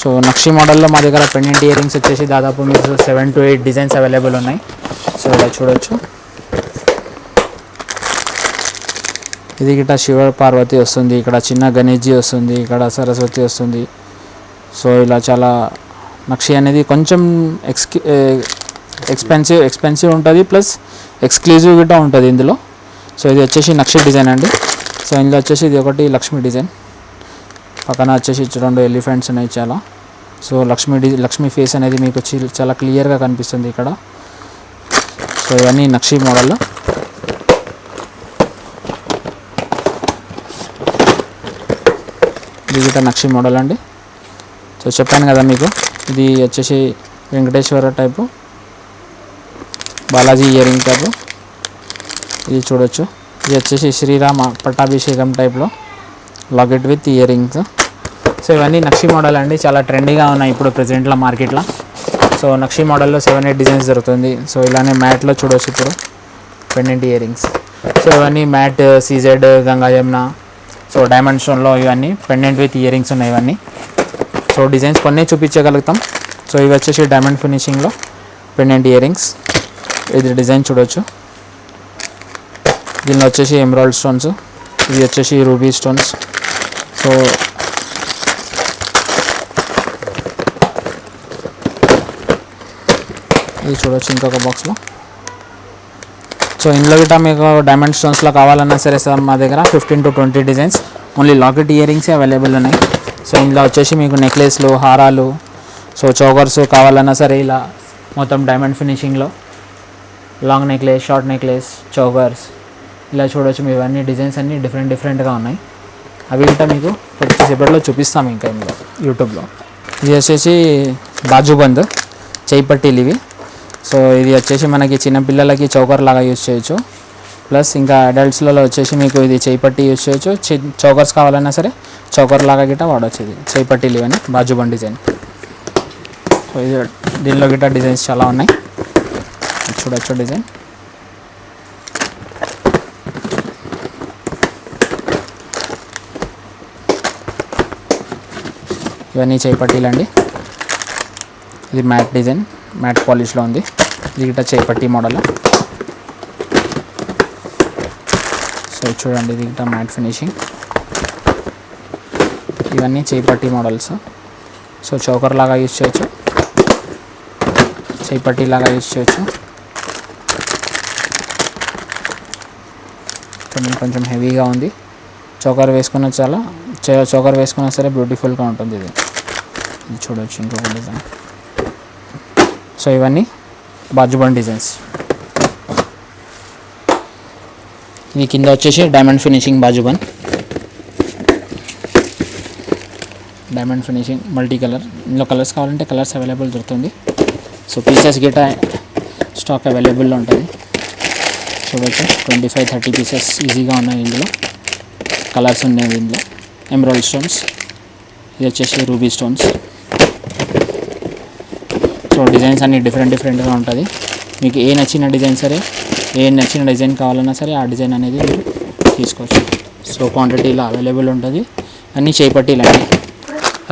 సో నక్షి మోడల్లో మా దగ్గర పెండెంట్ ఇయర్ రింగ్స్ వచ్చేసి దాదాపు మీకు 7 to 8 డిజైన్స్ అవైలబుల్ ఉన్నాయి. సో ఇలా చూడవచ్చు, ఇది గిట శివ పార్వతి వస్తుంది, ఇక్కడ చిన్న గణేష్జీ వస్తుంది, ఇక్కడ సరస్వతి వస్తుంది. సో ఇలా చాలా నక్షి అనేది కొంచెం ఎక్స్పెన్సివ్ ఉంటుంది, ప్లస్ ఎక్స్క్లూజివ్ గిట్ట ఉంటుంది ఇందులో. సో ఇది వచ్చేసి నక్షి డిజైన్ అండి. సో ఇందులో వచ్చేసి ఇది ఒకటి లక్ష్మీ డిజైన్, పక్కన వచ్చేసి 2 ఎలిఫెంట్స్ ఉన్నాయి చాలా. సో లక్ష్మీ ఫేస్ అనేది మీకు చాలా క్లియర్గా కనిపిస్తుంది ఇక్కడ. సో ఇవన్నీ నక్షి మోడల్లో. ఇది గిట్ట నక్షి మోడల్ అండి. సో చెప్పాను కదా మీకు, ఇది వచ్చేసి Venkateswara type Balaji earring type, ఇది చూడొచ్చు. ఇది వచ్చేసి శ్రీరామ పట్టాభిషేకం టైప్లో లాకెట్ విత్ ఇయరింగ్స్. సో ఇవన్నీ నక్షి మోడల్ అండి, చాలా ట్రెండీగా ఉన్నాయి ఇప్పుడు ప్రెజెంట్లో మార్కెట్లో. సో నక్షి మోడల్లో 7-8 డిజైన్స్ దొరుకుతుంది. సో ఇలానే మ్యాట్లో చూడవచ్చు ఇప్పుడు పెండెంట్ ఇయరింగ్స్. సో ఇవన్నీ matte CZ Ganga Yamuna, so diamond స్టోన్లో ఇవన్నీ పెండెంట్ విత్ ఇయరింగ్స్ ఉన్నాయి ఇవన్నీ. సో డిజైన్స్ కొన్ని చూపించగలుగుతాం. సో ఇవి వచ్చేసి డైమండ్ ఫినిషింగ్లో పెండెంట్ ఇయరింగ్స్. ఇది డిజైన్ చూడవచ్చు. దీనిలో వచ్చేసి ఎమరాల్డ్ స్టోన్స్, ఇవి వచ్చేసి రూబీ స్టోన్స్. సో ఇది చూడవచ్చు ఇంకొక బాక్స్లో. సో ఇందులో గిట్ట మీకు డైమండ్ స్టోన్స్లో కావాలన్నా సరే సార్ మా దగ్గర 15 to 20 డిజైన్స్, ఓన్లీ లాకెట్ ఇయరింగ్సే అవైలబుల్ ఉన్నాయి. సో ఇందులో వచ్చేసి మీకు నెక్లెస్లు, హారాలు, సో చోకర్స్ కావాలన్నా సరే ఇలా మొత్తం డైమండ్ ఫినిషింగ్లో long necklace, short necklace, chokers ఇలా చూడవచ్చు. మీ ఇవన్నీ డిజైన్స్ అన్నీ డిఫరెంట్గా ఉన్నాయి. అవి గిట్ట మీకు కొద్దిసేపట్లో చూపిస్తాం ఇంకా ఇందులో యూట్యూబ్లో. ఇది వచ్చేసి బాజుబంద్ చేయిపట్టీలు ఇవి. సో ఇది వచ్చేసి మనకి చిన్నపిల్లలకి చౌకర్ లాగా యూజ్ చేయొచ్చు. ప్లస్ ఇంకా అడల్ట్స్లలో వచ్చేసి మీకు ఇది చేయిపట్టి యూజ్ చేయొచ్చు. చౌకర్స్ కావాలన్నా సరే చౌకర్ లాగా గిట్ట వాడవచ్చు. ఇది చేయిపట్టీలు ఇవన్నీ బాజుబంద్ డిజైన్. సో ఇది దీనిలో గిట్ట డిజైన్స్ చాలా ఉన్నాయి, చూడొచ్చు డిజైన్. ఇవన్నీ చేయిపట్టీలు అండి. ఇది మ్యాట్ డిజైన్, మ్యాట్ పాలిష్లో ఉంది. ఇది గిట్ట చేయిపట్టి మోడల్. సో చూడండి ఇది గిట్ట మ్యాట్ ఫినిషింగ్. ఇవన్నీ చేయిపట్టి మోడల్స్. సో చౌకర్ లాగా యూజ్ చేయొచ్చు, చేయిపట్టి లాగా యూజ్ చేయొచ్చు. కొంచెం హెవీగా ఉంది. చౌకర్ వేసుకున్న చౌకర్ వేసుకున్నా సరే బ్యూటిఫుల్గా ఉంటుంది. ఇది చూడవచ్చు ఇంకొక డిజైన్. సో ఇవన్నీ బాజుబంద్ డిజైన్స్. ఇది కింద వచ్చేసి diamond finishing bajuband, diamond finishing multi colour. ఇందులో కలర్స్ కావాలంటే కలర్స్ అవైలబుల్ దొరుకుతుంది. సో పీసెస్ గిట్ట స్టాక్ అవైలబుల్లో ఉంటుంది. చూడవచ్చు 25-30 పీసెస్ ఈజీగా ఉన్నాయి. ఇందులో కలర్స్ ఉన్నాయి. ఇందులో ఎమరాల్డ్ స్టోన్స్, ఇది వచ్చేసి రూబీ స్టోన్స్. సో డిజైన్స్ అన్నీ డిఫరెంట్గా ఉంటుంది. మీకు ఏ నచ్చిన డిజైన్ కావాలన్నా సరే ఆ డిజైన్ అనేది మీరు తీసుకోవచ్చు. సో క్వాంటిటీలో అవైలబుల్ ఉంటుంది. అన్నీ చేయిపట్టీలు అండి.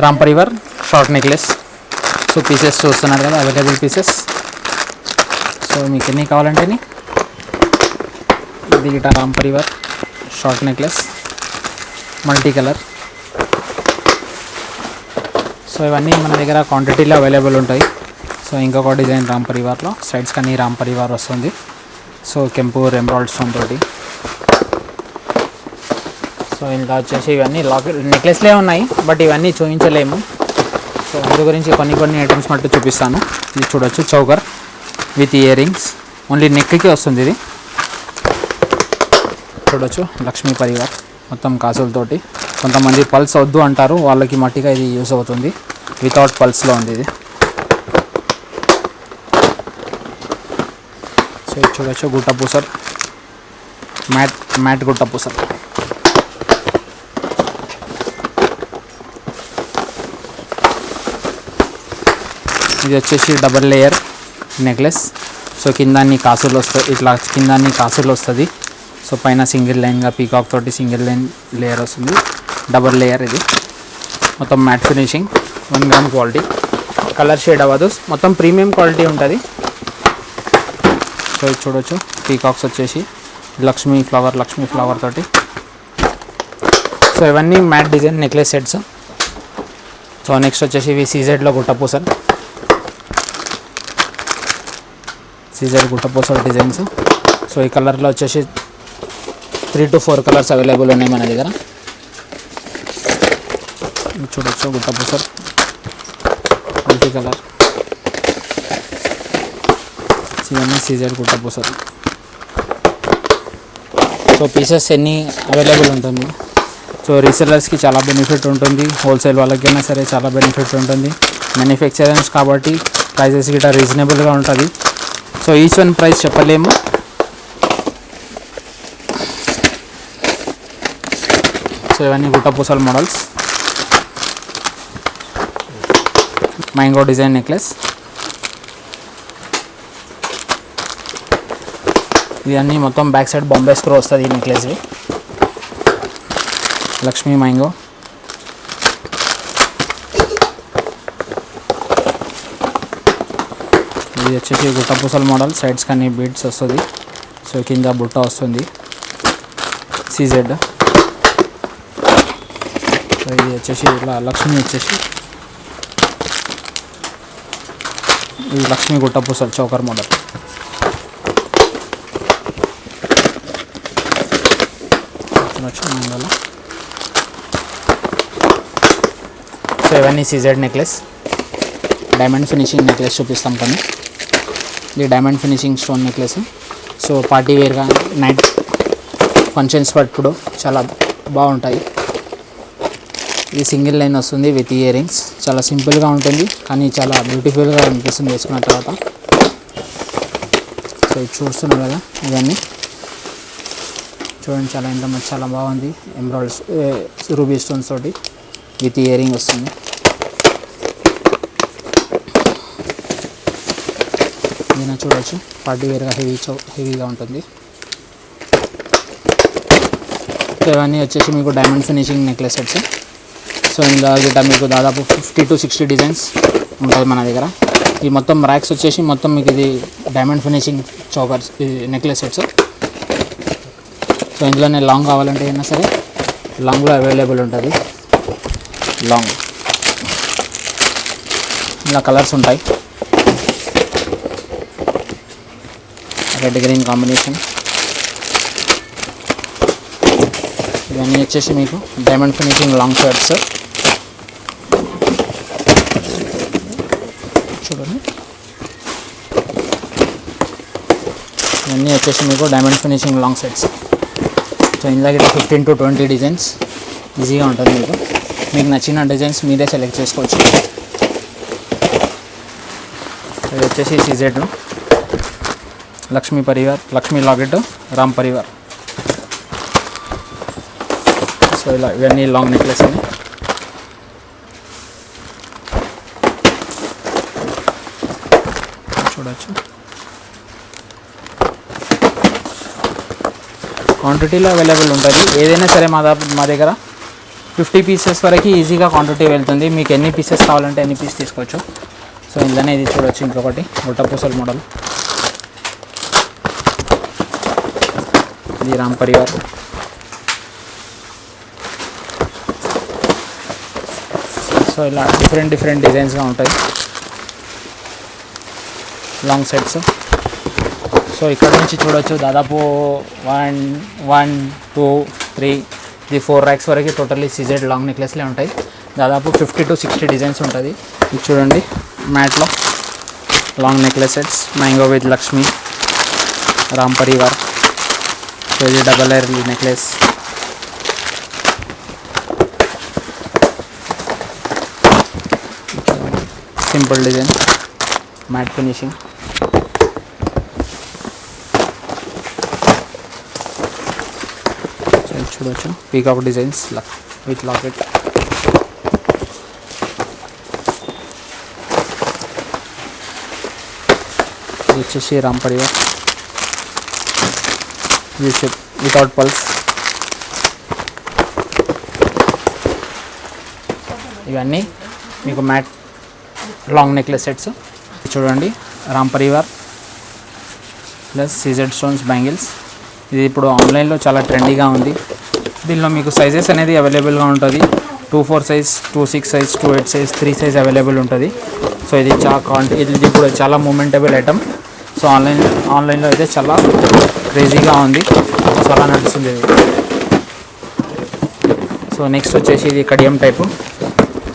Ram Parivar short necklace. So pieces చూస్తున్నారు కదా అవైలబుల్ పీసెస్. సో మీకు ఎన్ని కావాలంటే ఇది గిట్ట Ram Parivar short necklace multi colour. So ఇవన్నీ మన దగ్గర క్వాంటిటీలో అవైలబుల్ ఉంటాయి. సో ఇంకొక డిజైన్ రామ్ పరివార్లో సైడ్స్ కానీ రామ్ పరివార్ వస్తుంది. సో కెంపూర్ ఎమరాల్డ్ స్టోన్ తోటి. సో ఇంకా వచ్చేసి ఇవన్నీ లాకెట్ నెక్లెస్లే ఉన్నాయి, బట్ ఇవన్నీ చూపించలేము. సో అందు గురించి కొన్ని ఐటమ్స్ మట్టు చూపిస్తాను. ఇది చూడొచ్చు చౌకర్ విత్ ఇయరింగ్స్, ఓన్లీ నెక్కి వస్తుంది. ఇది చూడొచ్చు లక్ష్మీ పరివార్ మొత్తం కాసులతోటి. కొంతమంది పల్స్ వద్దు అంటారు, వాళ్ళకి మట్టిగా ఇది యూస్ అవుతుంది. వితౌట్ పల్స్లో ఉంది ఇది. సో ఇది చూడొచ్చు గుట్టపూసర్, మ్యాట్ గుట్టపూసర్. ఇది వచ్చేసి డబల్ లేయర్ నెక్లెస్. సో కింద అన్ని కాసులు వస్తాయి, ఇట్లా కింద అన్ని కాసులు వస్తుంది. సో పైన సింగిల్ లైన్గా పీకాక్ తోటి సింగిల్ లైన్ లేయర్ వస్తుంది. డబల్ లేయర్ ఇది మొత్తం matte finishing, 1 gram quality, colour shade అవ్వదు, మొత్తం ప్రీమియం క్వాలిటీ ఉంటుంది. సో ఇది చూడొచ్చు పీకాక్స్ వచ్చేసి లక్ష్మీ ఫ్లవర్ తోటి. సో ఇవన్నీ matte design necklace sets. So next వచ్చేసి ఇవి సీజెడ్లో గుట్టపూసలు, సీజెడ్ గుట్టపూసలు డిజైన్స్. సో ఈ కలర్లో వచ్చేసి 3 to 4 కలర్స్ అవైలబుల్ ఉన్నాయి మన దగ్గర. చూడొచ్చు గుట్టపూసలు మల్టీ కలర్. ఇవన్నీ సీజెడ్ గుట్టపూసలు. సో పీసెస్ ఎన్ని అవైలబుల్ ఉంటుంది. సో రీసెలర్స్కి చాలా బెనిఫిట్ ఉంటుంది, హోల్సేల్ వాళ్ళకైనా సరే చాలా బెనిఫిట్ ఉంటుంది. మ్యానుఫ్యాక్చరర్స్ కాబట్టి ప్రైజెస్ గిట్ట రీజనబుల్గా ఉంటుంది. సో ఈచ్ వన్ ప్రైస్ చెప్పలేము. సో ఇవన్నీ గుట్టపూసల మోడల్స్. Mango design necklace. ఇవన్నీ మొత్తం బ్యాక్ సైడ్ బాంబే స్క్రూ వస్తుంది ఈ నెక్లెస్వి. లక్ష్మీ మ్యాంగో. ఇది వచ్చేసి గుట్టపూసల మోడల్. సైడ్స్ కానీ బీడ్స్ వస్తుంది. సో కింద బుట్ట వస్తుంది సిజెడ్. సో ఇది వచ్చేసి ఇలా లక్ష్మి వచ్చేసి ఇది లక్ష్మీ గుట్టపూసలు చౌకర్ మోడల్. సో ఇవన్నీ CZ necklace. Diamond finishing necklace చూపిస్తాం కొన్ని. ఇది diamond finishing stone necklace. So party వేర్గా నైట్ ఫంక్షన్స్ పట్టుడు చాలా బాగుంటాయి. ఇది సింగిల్ లైన్ వస్తుంది విత్ ఇయర్ రింగ్స్. చాలా సింపుల్గా ఉంటుంది కానీ చాలా బ్యూటిఫుల్గా అనిపిస్తుంది వేసుకున్న తర్వాత. సో ఇది చూస్తున్నాం కదా, ఇవన్నీ చూడండి చాలా చాలా బాగుంది. ఎంబ్రాయిడరీస్ రూబీ స్టోన్స్ తోటి విత్ ఇయర్ రింగ్ వస్తుంది. దీన్ని చూడవచ్చు, పార్టీ వేర్గా హెవీగా ఉంటుంది. సో ఇవన్నీ వచ్చేసి మీకు diamond finishing necklace sets. So ఇందులో గిట్ట మీకు దాదాపు 50 to 60 డిజైన్స్ ఉంటుంది మన దగ్గర. ఈ మొత్తం ర్యాక్స్ వచ్చేసి మొత్తం మీకు ఇది diamond finishing chokers necklace sets. So ఇందులోనే లాంగ్ కావాలంటే అయినా సరే లాంగ్లో అవైలబుల్ ఉంటుంది. లాంగ్ ఇలా కలర్స్ ఉంటాయి. Red green combination. ఇవన్నీ వచ్చేసి మీకు డైమండ్ ఫినిషింగ్ లాంగ్ షర్ట్స్. చూడండి, ఇవన్నీ వచ్చేసి మీకు diamond finishing long sets. So ఇందులో 15 to 20 డిజైన్స్ ఈజీగా ఉంటుంది. మీకు నచ్చిన డిజైన్స్ మీరే సెలెక్ట్ చేసుకోవచ్చు. ఇది వచ్చేసి CZ Lakshmi Parivar, Lakshmi locket, Ram Parivar. So ఇలా ఇవన్నీ లాంగ్ నెక్లెస్ అని. చూడవచ్చు క్వాంటిటీలో అవైలబుల్ ఉంటుంది. ఏదైనా సరే మా దగ్గర 50 పీసెస్ వరకు ఈజీగా క్వాంటిటీ వెళ్తుంది. మీకు ఎన్ని పీసెస్ కావాలంటే ఎన్ని పీస్ తీసుకోవచ్చు. సో ఇందులోనే ఇది చూడవచ్చు, ఇంకొకటి గుట్టపూసల మోడల్. ఇది రామ్ పరివార్. సో ఇలా డిఫరెంట్ డిజైన్స్గా ఉంటాయి లాంగ్ సెట్స్. సో ఇక్కడ నుంచి చూడవచ్చు దాదాపు 1, 2, 3 ఇది 4 ర్యాక్స్ వరకు టోటల్లీ సిజెడ్ లాంగ్ నెక్లెస్లే ఉంటాయి. దాదాపు 50 to 60 డిజైన్స్ ఉంటుంది. ఇది చూడండి మ్యాట్లో long necklace sets. Mango with Lakshmi, Ram Parivar. So ఇది double layer necklace. Simple design matte finishing. So ఇది చూడవచ్చు పీకాక్ డిజైన్స్ విత్ లాకెట్. ఇది వచ్చేసి Ram Parivar U shape without pulse. ఇవన్నీ మీకు మ్యాట్ లాంగ్ నెక్లెస్ సెట్స్. చూడండి Ram Parivar plus CZ stones bangles. ఇది ఇప్పుడు ఆన్లైన్లో చాలా ట్రెండీగా ఉంది. దీనిలో మీకు సైజెస్ అనేది అవైలబుల్గా ఉంటుంది. 2-4 size, 2-6 size, 2-8 size, 3 size available ఉంటుంది. సో ఇది ఇది ఇప్పుడు చాలా మూమెంటబుల్ ఐటమ్. సో ఆన్లైన్లో అయితే చాలా క్రేజీగా ఉంది, చాలా నడుస్తుంది ఇది. సో నెక్స్ట్ వచ్చేసి ఇది కడియం టైపు.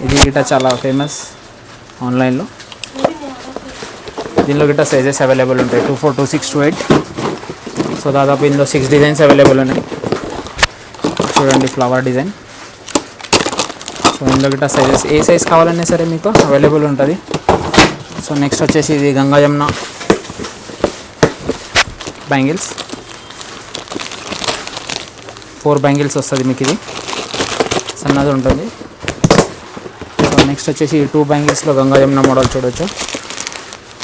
ఇది గిట్ట చాలా ఫేమస్ ఆన్లైన్లో. దీనిలో గిట్ట సైజెస్ అవైలబుల్ ఉంటాయి 2-4, 2-6, 2-8. సో దాదాపు ఇందులో 6 డిజైన్స్ అవైలబుల్ ఉన్నాయి. చూడండి ఫ్లవర్ డిజైన్. సో ఇందులో గిట్ట సైజెస్ ఏ సైజ్ కావాలన్నా సరే మీకు అవైలబుల్ ఉంటుంది. సో నెక్స్ట్ వచ్చేసి ఇది గంగా యమున బ్యాంగిల్స్, 4 బ్యాంగిల్స్ వస్తుంది మీకు. ఇది సన్నది ఉంటుంది. సో నెక్స్ట్ వచ్చేసి ఈ 2 బ్యాంగిల్స్లో గంగా యమున మోడల్ చూడొచ్చు.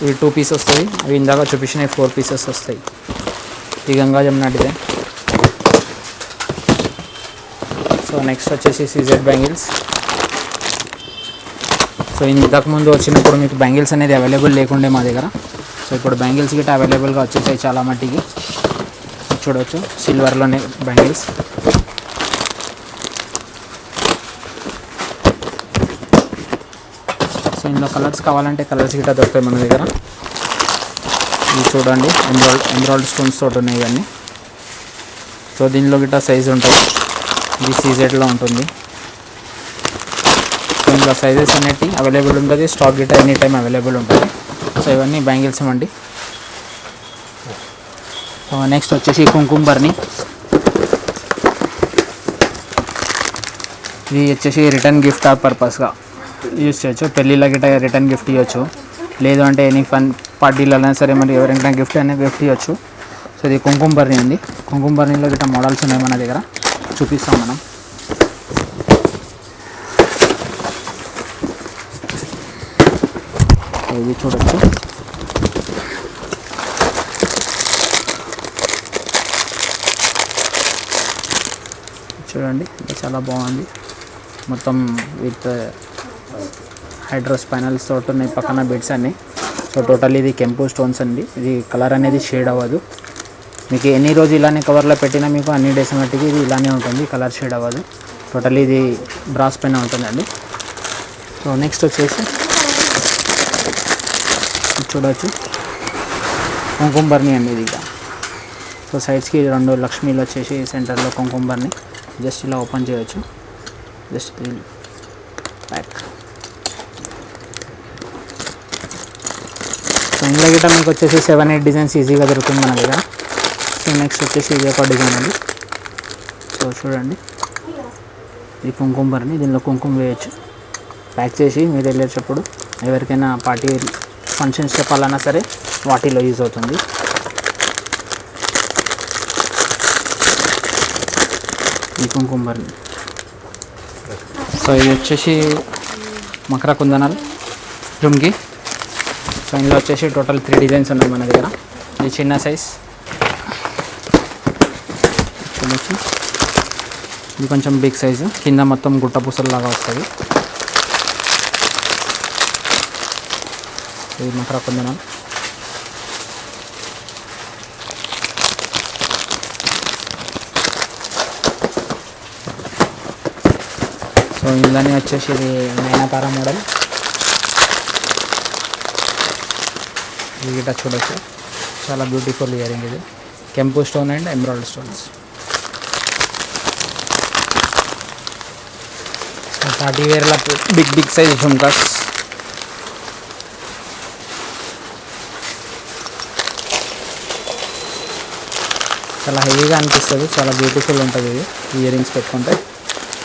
ఇవి 2 పీస్ వస్తాయి. అవి ఇందాక చూపించిన 4 పీసెస్ వస్తాయి. ఈ Ganga Yamuna design. So next వచ్చేసి సీజెడ్ బ్యాంగిల్స్. సో ఇంతకుముందు వచ్చినప్పుడు మీకు బ్యాంగిల్స్ అనేది అవైలబుల్ లేకుండే మా దగ్గర. సో ఇప్పుడు బ్యాంగిల్స్ గిట్ట అవైలబుల్గా వచ్చేసాయి చాలా మట్టికి. చూడవచ్చు సిల్వర్లోనే బ్యాంగిల్స్. సో ఇందులో కలర్స్ కావాలంటే కలర్స్ గిట్ట దొరుకుతాయి మన దగ్గర. ఇది చూడండి ఎమరాల్డ్ స్టోన్స్ తోటి ఉన్నాయి ఇవన్నీ. సో దీనిలో గిట్ట సైజు ఉంటుంది. ఇది సీజెడ్లో ఉంటుంది. సో ఇందులో సైజెస్ అనేవి అవైలబుల్ ఉంటుంది. స్టాక్ గిట్ట ఎనీ టైం అవైలబుల్ ఉంటుంది. సో ఇవన్నీ బ్యాంగిల్స్ ఇవ్వండి. సో నెక్స్ట్ వచ్చేసి కుంకుమ బర్ని. ఇది వచ్చేసి రిటర్న్ గిఫ్ట్ పర్పస్గా యూజ్ చేయొచ్చు. పెళ్ళిళ్ళ గిట్ట రిటర్న్ గిఫ్ట్ ఇవ్వచ్చు. లేదు అంటే ఎనీ ఫన్ పార్టీలైనా సరే మరి ఎవరైనా గిఫ్ట్ అనేది గిఫ్ట్ ఇవ్వచ్చు. సో ఇది కుంకుమ బర్ని ఉంది. కుంకుమ బర్నీలో గిట్ట మోడల్స్ ఉన్నాయి మన దగ్గర, చూపిస్తాం మనం. ఇది చూడొచ్చు. చూడండి ఇది చాలా బాగుంది. మొత్తం విత్ హైడ్రోస్ ప్యానల్స్ తోటి ఉన్నాయి పక్కన బెడ్స్ అన్నీ. సో టోటల్ ఇది కెంపు స్టోన్స్ అండి. ఇది కలర్ అనేది షేడ్ అవ్వదు. మీకు ఎన్ని రోజు ఇలానే కవర్లో పెట్టినా మీకు అన్ని డేస్ మట్టికి ఇది ఇలానే ఉంటుంది, కలర్ షేడ్ అవ్వదు. టోటల్ ఇది బ్రాస్ పైన ఉంటుందండి. సో నెక్స్ట్ వచ్చేసి చూడవచ్చు కుంకుమ బర్ని అండి ఇది. సో సైడ్స్కి 2 లక్ష్మీలు వచ్చేసి సెంటర్లో కుంకుమ బర్ని. జస్ట్ ఇలా ఓపెన్ చేయవచ్చు. Just pack. సో ఇందులో గిట్ట మీకు వచ్చేసి 7-8 డిజైన్స్ ఈజీగా దొరుకుతుంది మన దగ్గర. సో నెక్స్ట్ వచ్చేసి ఇది ఒక డిజైన్ అండి. సో చూడండి ఇది కుంకుమ బర్ని. దీనిలో కుంకుమ వేయచ్చు. ప్యాక్ చేసి మీరు వెళ్ళేటప్పుడు ఎవరికైనా పార్టీ ఫంక్షన్స్ చెప్పాలన్నా సరే వాటిలో యూజ్ అవుతుంది. ఈ కుంకుమ బర్ని. సో ఇది వచ్చేసి మకర కుందనాలు జుమ్కి. సో ఇందులో వచ్చేసి టోటల్ 3 డిజైన్స్ ఉన్నాయి మన దగ్గర. ఇది చిన్న సైజ్ చూడొచ్చు. ఇది కొంచెం బిగ్ సైజు. కింద మొత్తం గుట్ట పూసల్లాగా వస్తుంది. ఇది మకర కుందనాలు. సో ఇందులోనే వచ్చేసి ఇది నయనతార మోడల్. ఇది గిట్ట చూడొచ్చు. చాలా బ్యూటిఫుల్ ఇయరింగ్ ఇది. కెంపు stone and emerald stones. So party వేర్ల బిగ్ సైజ్ ఝుమ్కాస్. చాలా హెవీగా అనిపిస్తుంది. చాలా బ్యూటిఫుల్ ఉంటుంది ఇది ఇయరింగ్స్ పెట్టుకుంటే.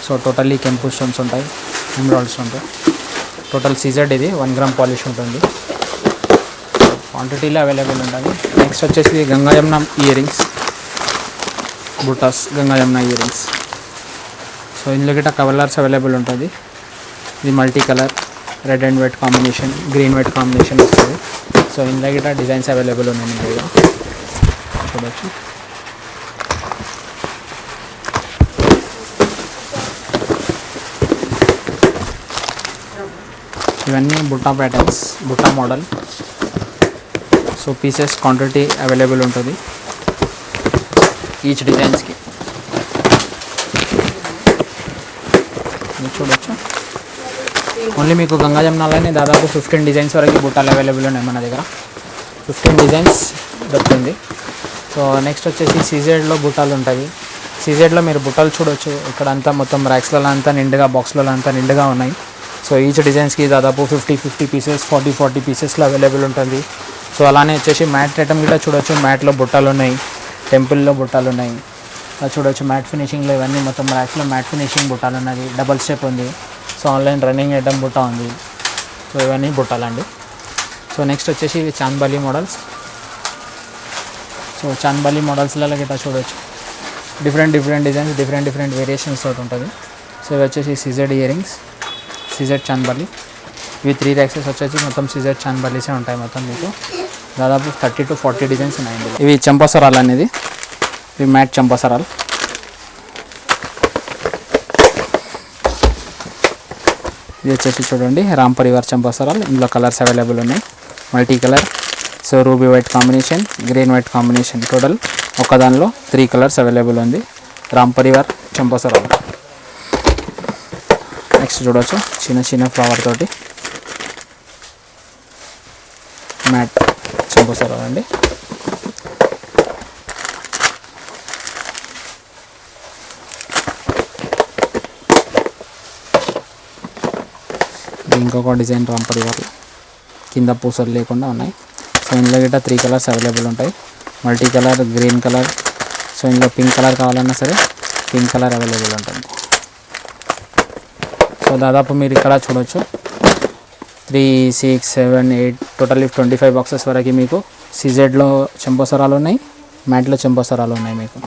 సో టోటల్లీ కెంపు స్టోన్స్ ఉంటాయి, ఎమరాల్డ్స్ ఉంటాయి. టోటల్ సీజెడ్ ఇది 1 గ్రామ్ పాలిష్ ఉంటుంది. క్వాంటిటీలో అవైలబుల్ ఉంటుంది. నెక్స్ట్ వచ్చేసి గంగా యమున ఇయరింగ్స్, బుటాస్ గంగా యమున ఇయరింగ్స్. సో ఇందులో గిట్ట కలర్స్ అవైలబుల్ ఉంటుంది. ఇది multi colour, red and white combination, green white combination వస్తుంది. సో ఇందులో గిట్ట డిజైన్స్ అవైలబుల్ ఉన్నాయి మన దగ్గర, చూడవచ్చు. ఇవన్నీ బుట్టా ప్యాటర్న్స్, బుట్టా model. So pieces quantity available ఉంటుంది ఈచ్ డిజైన్స్కి. చూడొచ్చు. ఓన్లీ మీకు గంగా జమునాలోనే దాదాపు 15 డిజైన్స్ వరకు బుట్టాలు అవైలబుల్ ఉన్నాయి మన దగ్గర. 15 డిజైన్స్ దొరుకుతుంది. సో నెక్స్ట్ వచ్చేసి సీజెడ్లో బుట్టాలు ఉంటాయి. సీజెడ్లో మీరు బుట్టాలు చూడొచ్చు. ఇక్కడ అంతా మొత్తం ర్యాక్స్లలో అంతా నిండుగా, బాక్స్లలో అంతా నిండుగా ఉన్నాయి. సో ఈచ్ డిజైన్స్కి దాదాపు 50 పీసెస్, 40 పీసెస్లో అవైలబుల్ ఉంటుంది. సో అలానే వచ్చేసి మ్యాట్ ఐటమ్ కూడా చూడొచ్చు. మ్యాట్లో బుట్టాలు ఉన్నాయి, టెంపుల్లో బుట్టాలు ఉన్నాయి. చూడొచ్చు మ్యాట్ ఫినిషింగ్లో ఇవన్నీ మొత్తం ర్యాక్స్లో మ్యాట్ ఫినిషింగ్ బుట్టాలు ఉన్నది. డబల్ స్టెప్ ఉంది. సో ఆన్లైన్ రన్నింగ్ ఐటమ్ బుట్ట ఉంది. సో ఇవన్నీ బుట్టాలండి. సో నెక్స్ట్ వచ్చేసి ఇవి చాంద్బాలి మోడల్స్. సో చాన్బాలి మోడల్స్లలో గిట్లా చూడొచ్చు, డిఫరెంట్ డిజైన్స్, డిఫరెంట్ వేరియేషన్స్ తోటి ఉంటుంది. సో ఇవి వచ్చేసి CZ ear rings, CZ chandbali. ఇవి 3 ర్యాక్సెస్ వచ్చేసి మొత్తం సిజెడ్ చాన్బాలీసే ఉంటాయి మొత్తం మీకు. దాదాపు 30 to 40 డిజైన్స్ ఉన్నాయి ఇందులో. ఇవి చంపసరాలు అనేది, ఇవి మ్యాట్ చంపసరాలు. ఇది వచ్చేసి చూడండి రామ్ పరివార్ చంపసరాలు. ఇందులో కలర్స్ అవైలబుల్ ఉన్నాయి, multi colour. So ruby white combination, green white combination, total ఒక దానిలో 3 కలర్స్ అవైలబుల్ ఉంది. రామ్ పరివార్ చంపసరాలు. నెక్స్ట్ చూడవచ్చు చిన్న ఫ్లవర్ తోటి మ్యాట్ చంపసరాలు అండి. ఇంకొక డిజైన్ రామ్ పరివార్లో కింద పూసలు లేకుండా ఉన్నాయి. సో ఇందులో గిట్ట 3 కలర్స్ అవైలబుల్ ఉంటాయి, multi colour, green colour. So ఇందులో పింక్ కలర్ కావాలన్నా సరే పింక్ కలర్ అవైలబుల్ ఉంటుంది. సో దాదాపు మీరు ఇక్కడ చూడవచ్చు 3, 6, 7, 8 టోటల్లీ 25 బాక్సెస్ వరకు మీకు సిజెడ్లో చెంపసరాలు ఉన్నాయి, మ్యాట్లో చెంపసరాలు ఉన్నాయి మీకు.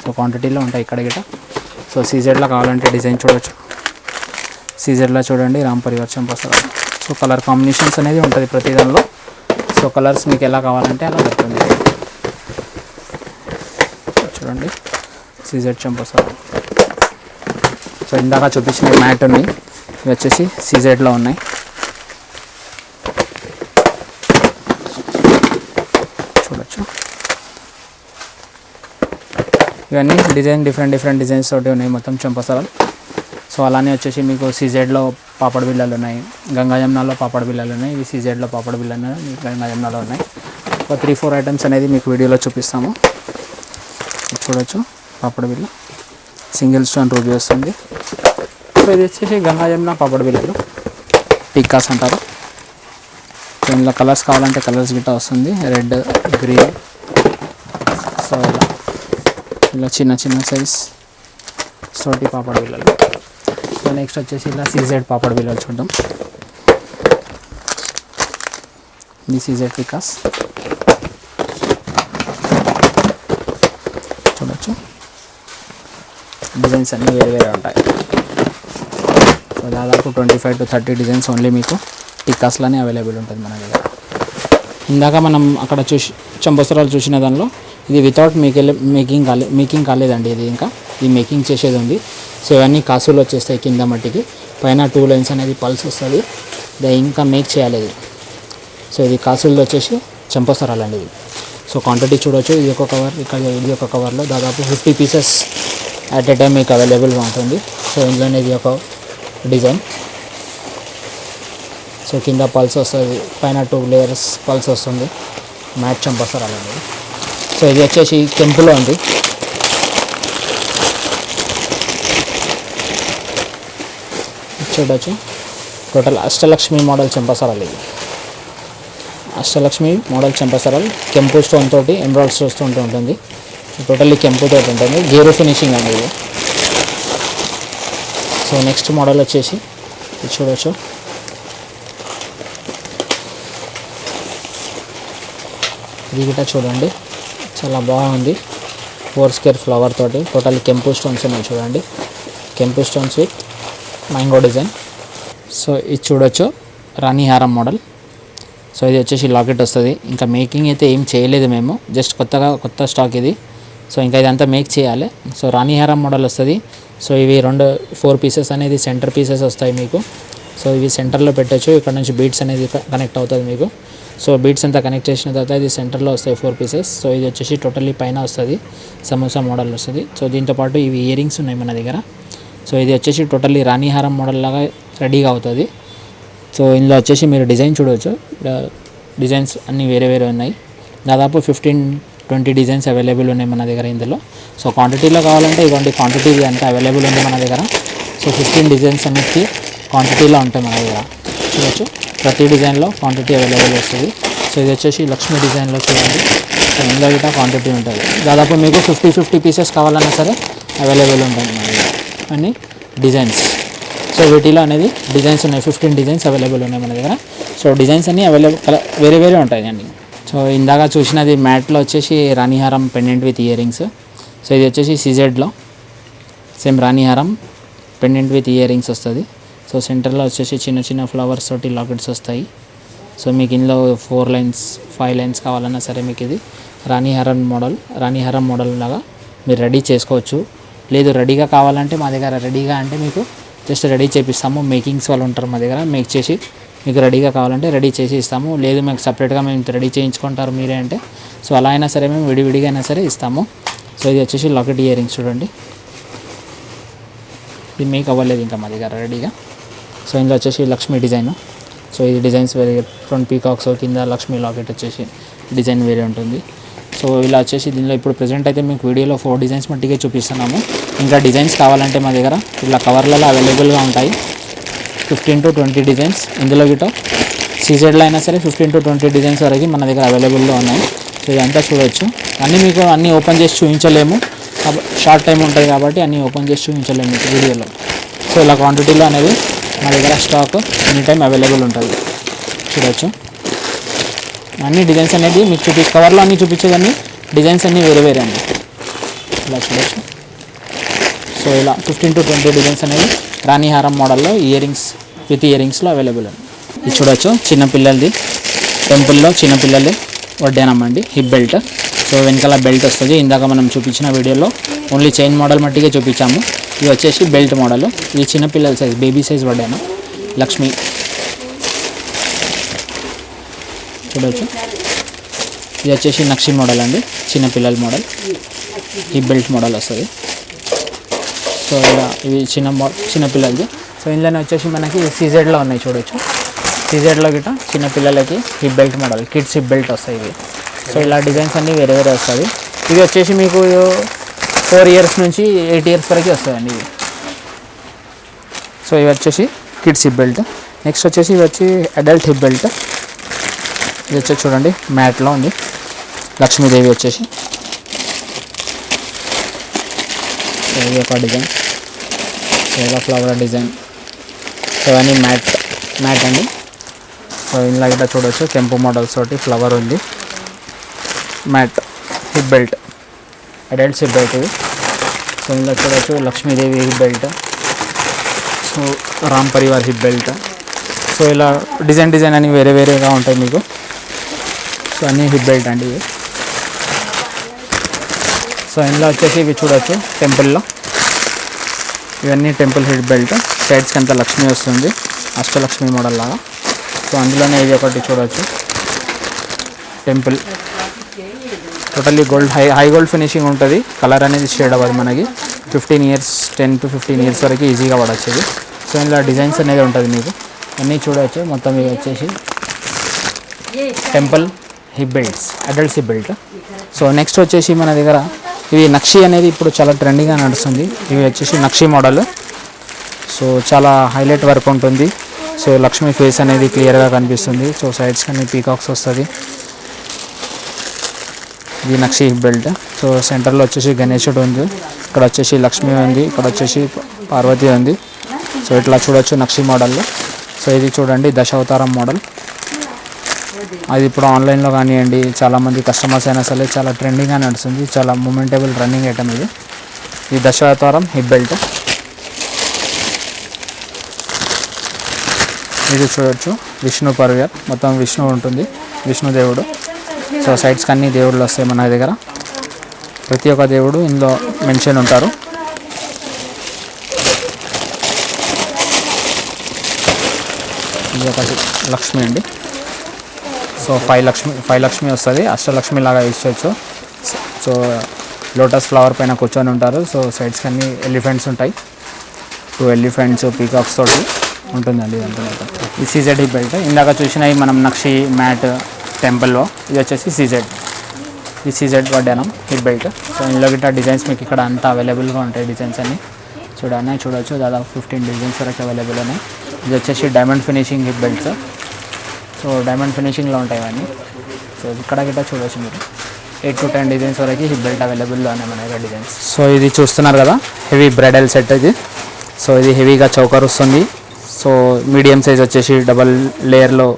సో క్వాంటిటీలో ఉంటాయి ఇక్కడ గిట్ట. సో సిజెడ్లో కావాలంటే డిజైన్ చూడవచ్చు. సిజెడ్లో చూడండి రామ్ పరివార్ చంపసరాలు. సో కలర్ కాంబినేషన్స్ అనేది ఉంటుంది ప్రతి దానిలో. సో కలర్స్ మీకు ఎలా కావాలంటే అలా దొరుకుతుంది. చూడండి సిజెడ్ చంపసరాలు. సో ఇందాక చూపించిన మ్యాట్ ఉన్నాయి, ఇవి వచ్చేసి సిజెడ్లో ఉన్నాయి. చూడొచ్చు ఇవన్నీ డిజైన్ డిఫరెంట్ డిజైన్స్ తోటి ఉన్నాయి మొత్తం చంపసరాలు. సో అలానే వచ్చేసి మీకు సిజెడ్లో పాపడ బిళ్ళలు ఉన్నాయి, గంగా జమునాలో పాపడ బిళ్ళలు ఉన్నాయి. ఇవి సిజెడ్లో పాపడ బిళ్ళలు మీకు గంగా జమునాలో ఉన్నాయి. ఒక 3-4 ఐటమ్స్ అనేది మీకు వీడియోలో చూపిస్తాము. చూడొచ్చు పాపడ బిళ్ళ సింగిల్ స్టోన్ రూబీ వస్తుంది. సో ఇది వచ్చేసి గంగా జమున పాపడ బిళ్ళలు, టిక్కాస్ అంటారు. సో ఇందులో కలర్స్ కావాలంటే కలర్స్ గిట్ట వస్తుంది, రెడ్, గ్రీన్. సో ఇలా చిన్న సైజ్ సోటి పాపడ బిళ్ళలు. సో నెక్స్ట్ వచ్చేసి ఇలా సీజెడ్ పాపడ బిళ్ళలు చూద్దాం. ఇది సీజెడ్ టిక్కాస్ చూడొచ్చు. డిజైన్స్ అన్నీ వేరే ఉంటాయి. సో దాదాపు 25 to 30 డిజైన్స్ ఓన్లీ మీకు టిక్కాస్లోనే అవైలబుల్ ఉంటుంది మన దగ్గర. ఇందాక మనం అక్కడ చంపసరాలు చూసిన దానిలో ఇది వితౌట్ మేకింగ్ కాలేదండి. ఇది మేకింగ్ చేసేది ఉంది. సో ఇవన్నీ కాసులు వచ్చేస్తాయి కింద మట్టికి, పైన 2 లైన్స్ అనేది పల్స్ వస్తుంది. ఇంకా మేక్ చేయాలి ఇది. సో ఇది కాసులు వచ్చేసి చంపసరాలు అండి ఇది. సో క్వాంటిటీ చూడవచ్చు. ఇది ఒక కవర్, ఇక్కడ ఇది ఒక కవర్లో దాదాపు 50 పీసెస్ అట్ ఏ టైం మీకు అవైలబుల్గా ఉంటుంది. సో ఇందులోనే ఇది ఒక డిజైన్. సో కింద పల్స్ వస్తుంది, పైన 2 లేయర్స్ పల్స్ వస్తుంది. మ్యాట్ చంపసరాలు అండి. సో ఇది వచ్చేసి కెంపులో ఉంది. చూడవచ్చు టోటల్ అష్టలక్ష్మి మోడల్ చంపసరాలు. ఇది అష్టలక్ష్మి మోడల్ చంపసరాలు కెంపు స్టోన్ తోటి ఎమరాల్డ్ స్టోన్స్ తోటి ఉంటుంది. టోటల్లీ కెంపు తోటి ఉంటుంది, గేరు ఫినిషింగ్ అండి ఇది. సో నెక్స్ట్ మోడల్ వచ్చేసి ఇది చూడవచ్చు. ఇది గిట్ట చూడండి చాలా బాగుంది. 4 స్క్వేర్ ఫ్లవర్ తోటి టోటల్ కెంపు స్టోన్స్ ఉన్నాయి చూడండి. కెంపు stones with mango design. So ఇది చూడొచ్చు రాణిహారం మోడల్. సో ఇది వచ్చేసి లాకెట్ వస్తుంది. ఇంకా మేకింగ్ అయితే ఏం చేయలేదు మేము, జస్ట్ కొత్త స్టాక్ ఇది. సో ఇంకా ఇదంతా మేక్ చేయాలి. సో రాణిహారం మోడల్ వస్తుంది. సో ఇవి 4 పీసెస్ అనేది సెంటర్ పీసెస్ వస్తాయి మీకు. సో ఇవి సెంటర్లో పెట్టచ్చు, ఇక్కడ నుంచి బీడ్స్ అనేది కనెక్ట్ అవుతుంది మీకు. సో బీడ్స్ అంతా కనెక్ట్ చేసిన తర్వాత ఇది సెంటర్లో వస్తాయి 4 పీసెస్. సో ఇది వచ్చేసి టోటల్లీ పైన వస్తుంది, సమోసా మోడల్ వస్తుంది. సో దీంతోపాటు ఇవి ఇయర్ రింగ్స్ ఉన్నాయి మన దగ్గర. సో ఇది వచ్చేసి టోటల్లీ రాణిహారం మోడల్ లాగా రెడీగా అవుతుంది. సో ఇందులో వచ్చేసి మీరు డిజైన్ చూడవచ్చు. డిజైన్స్ అన్నీ వేరే ఉన్నాయి. దాదాపు 15-20 డిజైన్స్ అవైలబుల్ ఉన్నాయి మన దగ్గర ఇందులో. సో క్వాంటిటీలో కావాలంటే ఇటువంటి క్వాంటిటీ అంతా అవైలబుల్ ఉంది మన దగ్గర. సో 15 డిజైన్స్ అన్నిటికీ క్వాంటిటీలో ఉంటాయి మన దగ్గర. చూడవచ్చు ప్రతి డిజైన్లో క్వాంటిటీ అవైలబుల్ వస్తుంది. సో ఇది వచ్చేసి లక్ష్మీ డిజైన్లో చూడండి. సో ఇందులో కూడా క్వాంటిటీ ఉంటుంది. దాదాపు మీకు 50 పీసెస్ కావాలన్నా సరే అవైలబుల్ ఉంటుంది మన దగ్గర. అన్ని డిజైన్స్. సో వీటిలో అనేది డిజైన్స్ ఉన్నాయి, 15 డిజైన్స్ అవైలబుల్ ఉన్నాయి మన దగ్గర. సో డిజైన్స్ అన్నీ అవైలబుల్ వేరే ఉంటాయి అండి. సో ఇందాక చూసినది మ్యాట్లో వచ్చేసి రాణిహారం pendant with ear rings. So ఇది వచ్చేసి సిజెడ్లో సేమ్ రాణిహారం పెండెంట్ విత్ ఇయర్ రింగ్స్ వస్తుంది. సో సెంటర్లో వచ్చేసి చిన్న చిన్న ఫ్లవర్స్ తోటి లాకెట్స్ వస్తాయి. సో మీకు ఇందులో 4 లైన్స్ 5 లైన్స్ కావాలన్నా సరే మీకు ఇది రాణిహారం మోడల్ లాగా మీరు రెడీ చేసుకోవచ్చు. లేదు రెడీగా కావాలంటే మా దగ్గర రెడీగా అంటే మీకు జస్ట్ రెడీ చేపిస్తాము. మేకింగ్స్ వాళ్ళు ఉంటారు మా దగ్గర, మేక్ చేసి మీకు రెడీగా కావాలంటే రెడీ చేసి ఇస్తాము. లేదు మీకు సపరేట్గా మేము రెడీ చేయించుకుంటారు మీరే అంటే సో అలా అయినా సరే మేము విడివిడిగా అయినా సరే ఇస్తాము. సో ఇది వచ్చేసి లాకెట్ ఇయర్ రింగ్స్ చూడండి, ఇది మేక్ అవ్వలేదు ఇంకా మా దగ్గర రెడీగా. సో ఇందులో వచ్చేసి లక్ష్మీ డిజైన్. సో ఇది డిజైన్స్ వేరే, ఫ్రంట్ పీకాక్స్ కింద లక్ష్మీ లాకెట్ వచ్చేసి డిజైన్ వేరే ఉంటుంది. సో ఇలా వచ్చేసి దీనిలో ఇప్పుడు ప్రెజెంట్ అయితే మీకు వీడియోలో 4 డిజైన్స్ మట్టిగా చూపిస్తున్నాము. ఇంకా డిజైన్స్ కావాలంటే మా దగ్గర ఇలా కవర్లలో అవైలబుల్గా ఉంటాయి 15 to 20 డిజైన్స్. ఇందులో గిట్ట సీజెడ్లో అయినా సరే 15 to 20 డిజైన్స్ వరకు మన దగ్గర అవైలబుల్లో ఉన్నాయి. సో ఇదంతా చూడవచ్చు. అన్నీ ఓపెన్ చేసి చూపించలేము, షార్ట్ టైం ఉంటుంది కాబట్టి అన్నీ ఓపెన్ చేసి చూపించలేము మీకు వీడియోలో. సో ఇలా క్వాంటిటీలో అనేది మా దగ్గర స్టాక్ ఎనీ టైం అవైలబుల్ ఉంటుంది. చూడవచ్చు అన్ని డిజైన్స్ అనేది మీకు కవర్లో అన్నీ చూపించేదాన్ని డిజైన్స్ అన్నీ వేరే వేరే అండి. ఇలా చూడవచ్చు. సో ఇలా 15 to 20 డిజైన్స్ అనేవి రాణిహారం మోడల్లో విత్ ఇయర్ రింగ్స్లో అవైలబుల్ అండి. ఇది చూడవచ్చు చిన్నపిల్లలది, టెంపుల్లో చిన్నపిల్లలది వడ్డానం అండి, హిప్ బెల్ట్. సో వెనకాల బెల్ట్ వస్తుంది. ఇందాక మనం చూపించిన వీడియోలో ఓన్లీ చైన్ మోడల్ మట్టిగా చూపించాము. ఇది వచ్చేసి బెల్ట్ మోడల్. ఇది చిన్నపిల్లల సైజ్, బేబీ సైజ్ వడ్డానం లక్ష్మి. చూడవచ్చు. ఇది వచ్చేసి నక్షి మోడల్ అండి, చిన్నపిల్లల మోడల్, హిప్ బెల్ట్ మోడల్ వస్తుంది. సో ఇలా ఇవి చిన్నపిల్లలది. సో ఇందులోనే వచ్చేసి మనకి సీజెడ్లో ఉన్నాయి చూడవచ్చు. సీజెడ్లో గిట్ట చిన్నపిల్లలకి hip belt model, kids hip belt వస్తాయి ఇవి. సో ఇలా డిజైన్స్ అన్నీ వేరే వేరే వస్తుంది. ఇవి వచ్చేసి మీకు 4 years నుంచి 8 years వరకు వస్తాయండి ఇవి. సో ఇవి వచ్చేసి కిడ్స్ హిప్ బెల్ట్. నెక్స్ట్ వచ్చేసి ఇవి వచ్చి అడల్ట్ హిప్ బెల్ట్. ఇది వచ్చేసి చూడండి మ్యాట్లో ఉంది, లక్ష్మీదేవి వచ్చేసి. సో ఇది ఒక డిజైన్, సో ఇలా ఫ్లవర్ డిజైన్. సో ఇవన్నీ మ్యాట్ అండి. సో ఇందులో గిట్ట చూడవచ్చు కెంపు మోడల్స్ తోటి ఫ్లవర్ ఉంది. Matte hip belt, adults hip belt ఇది. సో ఇందులో చూడవచ్చు Lakshmidevi hip belt, so Ram Parivar hip belt. So ఇలా డిజైన్ అని వేరే వేరేగా ఉంటాయి మీకు. సో అన్నీ హిప్ బెల్ట్ అండి ఇవి. సో ఇందులో వచ్చేసి ఇవి చూడవచ్చు టెంపుల్లో, ఇవన్నీ టెంపుల్ హిప్ బెల్ట్. సైడ్స్కి అంతా లక్ష్మి వస్తుంది, అష్టలక్ష్మి మోడల్ లాగా. సో అందులోనే ఇది ఒకటి చూడవచ్చు temple, totally gold, high gold finishing ఉంటుంది. కలర్ అనేది షేడ్ అవ్వదు మనకి. 10 to 15 years వరకు ఈజీగా పడవచ్చు ఇది. సో ఇందులో డిజైన్స్ అనేది ఉంటుంది మీకు, అన్నీ చూడవచ్చు. మొత్తం ఇవి వచ్చేసి temple hip belts, adults hip belt. So next వచ్చేసి మన దగ్గర ఇవి నక్షి అనేది ఇప్పుడు చాలా ట్రెండింగ్గా నడుస్తుంది. ఇవి వచ్చేసి నక్షి మోడల్. సో చాలా హైలైట్ వర్క్ ఉంటుంది. సో లక్ష్మీ ఫేస్ అనేది క్లియర్గా కనిపిస్తుంది. సో సైడ్స్ కానీ పీకాక్స్ వస్తుంది. ఇది నక్షి హిప్ బెల్ట్. సో సెంటర్లో వచ్చేసి గణేశుడు ఉంది, ఇక్కడ వచ్చేసి లక్ష్మి ఉంది, ఇక్కడ వచ్చేసి పార్వతి ఉంది. సో ఇట్లా చూడొచ్చు నక్షి మోడల్లో. సో ఇది చూడండి దశావతారం మోడల్. అది ఇప్పుడు ఆన్లైన్లో కానివ్వండి చాలామంది కస్టమర్స్ అయినా సరే చాలా ట్రెండింగ్గా నడుస్తుంది, చాలా మూమెంటబుల్ రన్నింగ్ ఐటమ్ ఇది. ఇది దశావతారం హిప్ బెల్ట్. ఇది చూడొచ్చు విష్ణు పరివార్, మొత్తం విష్ణు ఉంటుంది, విష్ణుదేవుడు. సో సైడ్స్కి అన్ని దేవుళ్ళు వస్తాయి మన దగ్గర, ప్రతి ఒక్క దేవుడు ఇందులో మెన్షన్ ఉంటారు. ఇది ఒకటి లక్ష్మి అండి. సో 5 లక్ష్మి వస్తుంది, అష్టలక్ష్మి లాగా యూజ్ చేయొచ్చు. సో లోటస్ ఫ్లవర్ పైన కూర్చొని ఉంటారు. సో సైడ్స్కి అన్ని ఎలిఫెంట్స్ ఉంటాయి, 2 ఎలిఫెంట్స్ పీకాక్స్ తోటి ఉంటుందండి ఇదంతా. ఈ సీజెడ్ హిప్ బెల్ట్ ఇందాక చూసినవి మనం నక్షి మ్యాట్ టెంపుల్లో, ఇది వచ్చేసి ఈ సీజెడ్ వడ్డానం హిప్ బెల్ట్. సో ఇందులో గిట్ట డిజైన్స్ మీకు ఇక్కడ అంతా అవైలబుల్గా ఉంటాయి. డిజైన్స్ అన్ని చూడవచ్చు, దాదాపు 15 డిజైన్స్ వరకు అవైలబుల్ ఉన్నాయి. ఇది వచ్చేసి diamond finishing hip belts. So diamond ఫినిషింగ్లో ఉంటాయి ఇవన్నీ. సో ఇక్కడ గిట్ట చూడవచ్చు మీరు 8 to 10 డిజైన్స్ వరకు హిప్ బెల్ట్ అవైలబుల్లో ఉన్నాయి మన దగ్గర డిజైన్స్. సో ఇది చూస్తున్నారు కదా హెవీ బ్రైడల్ సెట్ ఇది. సో ఇది హెవీగా చౌకర్ వస్తుంది. సో మీడియం సైజ్ వచ్చేసి డబల్ లేయర్లో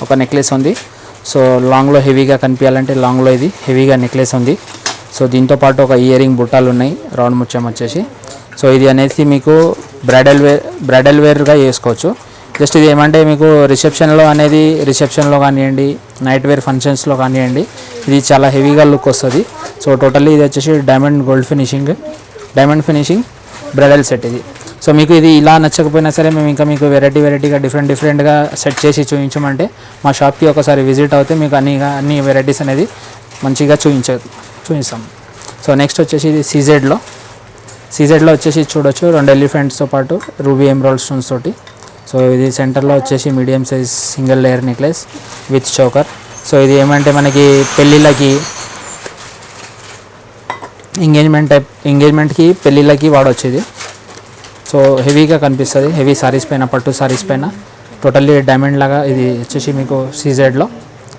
ఒక నెక్లెస్ ఉంది. సో లాంగ్లో హెవీగా కనిపించాలంటే లాంగ్లో ఇది హెవీగా నెక్లెస్ ఉంది. సో దీంతో పాటు ఒక ఇయర్ రింగ్ బుట్టాలు ఉన్నాయి, రౌండ్ ముత్యం వచ్చేసి. సో ఇది అనేది మీకు బ్రైడల్ వేర్గా వేసుకోవచ్చు. జస్ట్ ఇది ఏమంటే మీకు రిసెప్షన్లో కానివ్వండి, నైట్ వేర్ ఫంక్షన్స్లో కానివ్వండి, ఇది చాలా హెవీగా లుక్ వస్తుంది. సో టోటల్లీ ఇది వచ్చేసి డైమండ్ ఫినిషింగ్ బ్రైడల్ సెట్ ఇది. సో మీకు ఇది ఇలా నచ్చకపోయినా సరే మేము ఇంకా మీకు వెరైటీగా డిఫరెంట్గా సెట్ చేసి చూపించమంటే మా షాప్కి ఒకసారి విజిట్ అవుతే మీకు అన్ని వెరైటీస్ అనేది మంచిగా చూపిస్తాం. సో నెక్స్ట్ వచ్చేసి ఇది సీజెడ్లో వచ్చేసి చూడొచ్చు 2 ఎలిఫెంట్స్తో పాటు రూబీ ఎమరాల్డ్ స్టోన్స్ తోటి. సో ఇది సెంటర్లో వచ్చేసి medium size single layer necklace with choker. So ఇది ఏమంటే మనకి పెళ్ళిళ్ళకి ఎంగేజ్మెంట్కి పెళ్ళిళ్ళకి వాడవచ్చు ఇది. సో హెవీగా కనిపిస్తుంది, హెవీ సారీస్ పైన, పట్టు సారీస్ పైన టోటల్లీ డైమండ్ లాగా ఇది వచ్చేసి మీకు సీజెడ్లో.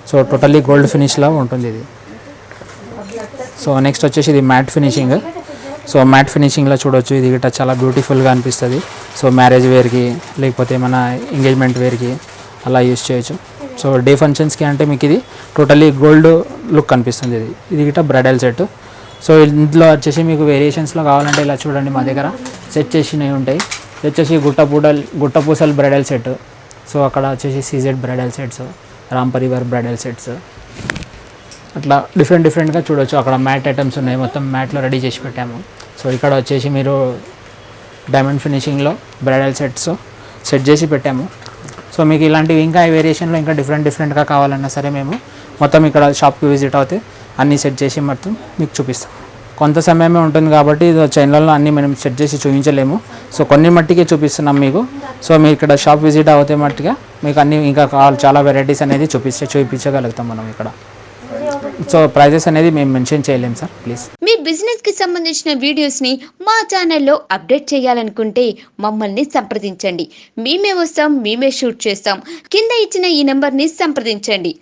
సో టోటల్లీ గోల్డ్ ఫినిష్లా ఉంటుంది ఇది. సో నెక్స్ట్ వచ్చేసి ఇది మ్యాట్ ఫినిషింగ్లో చూడొచ్చు. ఇది గిట్ట చాలా బ్యూటిఫుల్గా అనిపిస్తుంది. సో మ్యారేజ్ వేర్కి లేకపోతే మన ఎంగేజ్మెంట్ వేర్కి అలా యూస్ చేయొచ్చు. సో డే ఫంక్షన్స్కి అంటే మీకు ఇది టోటల్లీ గోల్డ్ లుక్ కనిపిస్తుంది. ఇది గిట్ట బ్రైడల్ సెట్. సో ఇందులో వచ్చేసి మీకు వేరియేషన్స్లో కావాలంటే ఇలా చూడండి, మా దగ్గర సెట్ చేసినవి ఉంటాయి. ఇది వచ్చేసి గుట్టపూసలు బ్రైడల్ సెట్. సో అక్కడ వచ్చేసి CZ bridal sets, Ram Parivar bridal sets, అట్లా డిఫరెంట్గా చూడొచ్చు. అక్కడ మ్యాట్ ఐటమ్స్ ఉన్నాయి, మొత్తం మ్యాట్లో రెడీ చేసి పెట్టాము. సో ఇక్కడ వచ్చేసి మీరు డైమండ్ ఫినిషింగ్లో బ్రైడల్ సెట్ చేసి పెట్టాము. సో మీకు ఇలాంటివి ఇంకా ఈ వేరియేషన్లో ఇంకా డిఫరెంట్గా కావాలన్నా సరే మేము మొత్తం ఇక్కడ షాప్కి విజిట్ అవుతే అన్నీ సెట్ చేసి మొత్తం మీకు చూపిస్తాం. కొంత సమయమే ఉంటుంది కాబట్టి చైన్లలో అన్నీ మనం సెట్ చేసి చూపించలేము. సో కొన్ని మట్టికే చూపిస్తున్నాం మీకు. సో మీరు ఇక్కడ షాప్ విజిట్ అవుతే మట్టిగా మీకు అన్నీ ఇంకా చాలా వెరైటీస్ అనేది చూపించగలుగుతాం మనం ఇక్కడ. సో ప్రైజెస్ అనేది మేము మెన్షన్ చేయలేము సార్, ప్లీజ్. మీ బిజినెస్ కి సంబంధించిన వీడియోస్ ని మా ఛానల్లో అప్డేట్ చేయాలనుకుంటే మమ్మల్ని సంప్రదించండి. మేమే వస్తాం, మేమే షూట్ చేస్తాం. కింద ఇచ్చిన ఈ నెంబర్ ని సంప్రదించండి.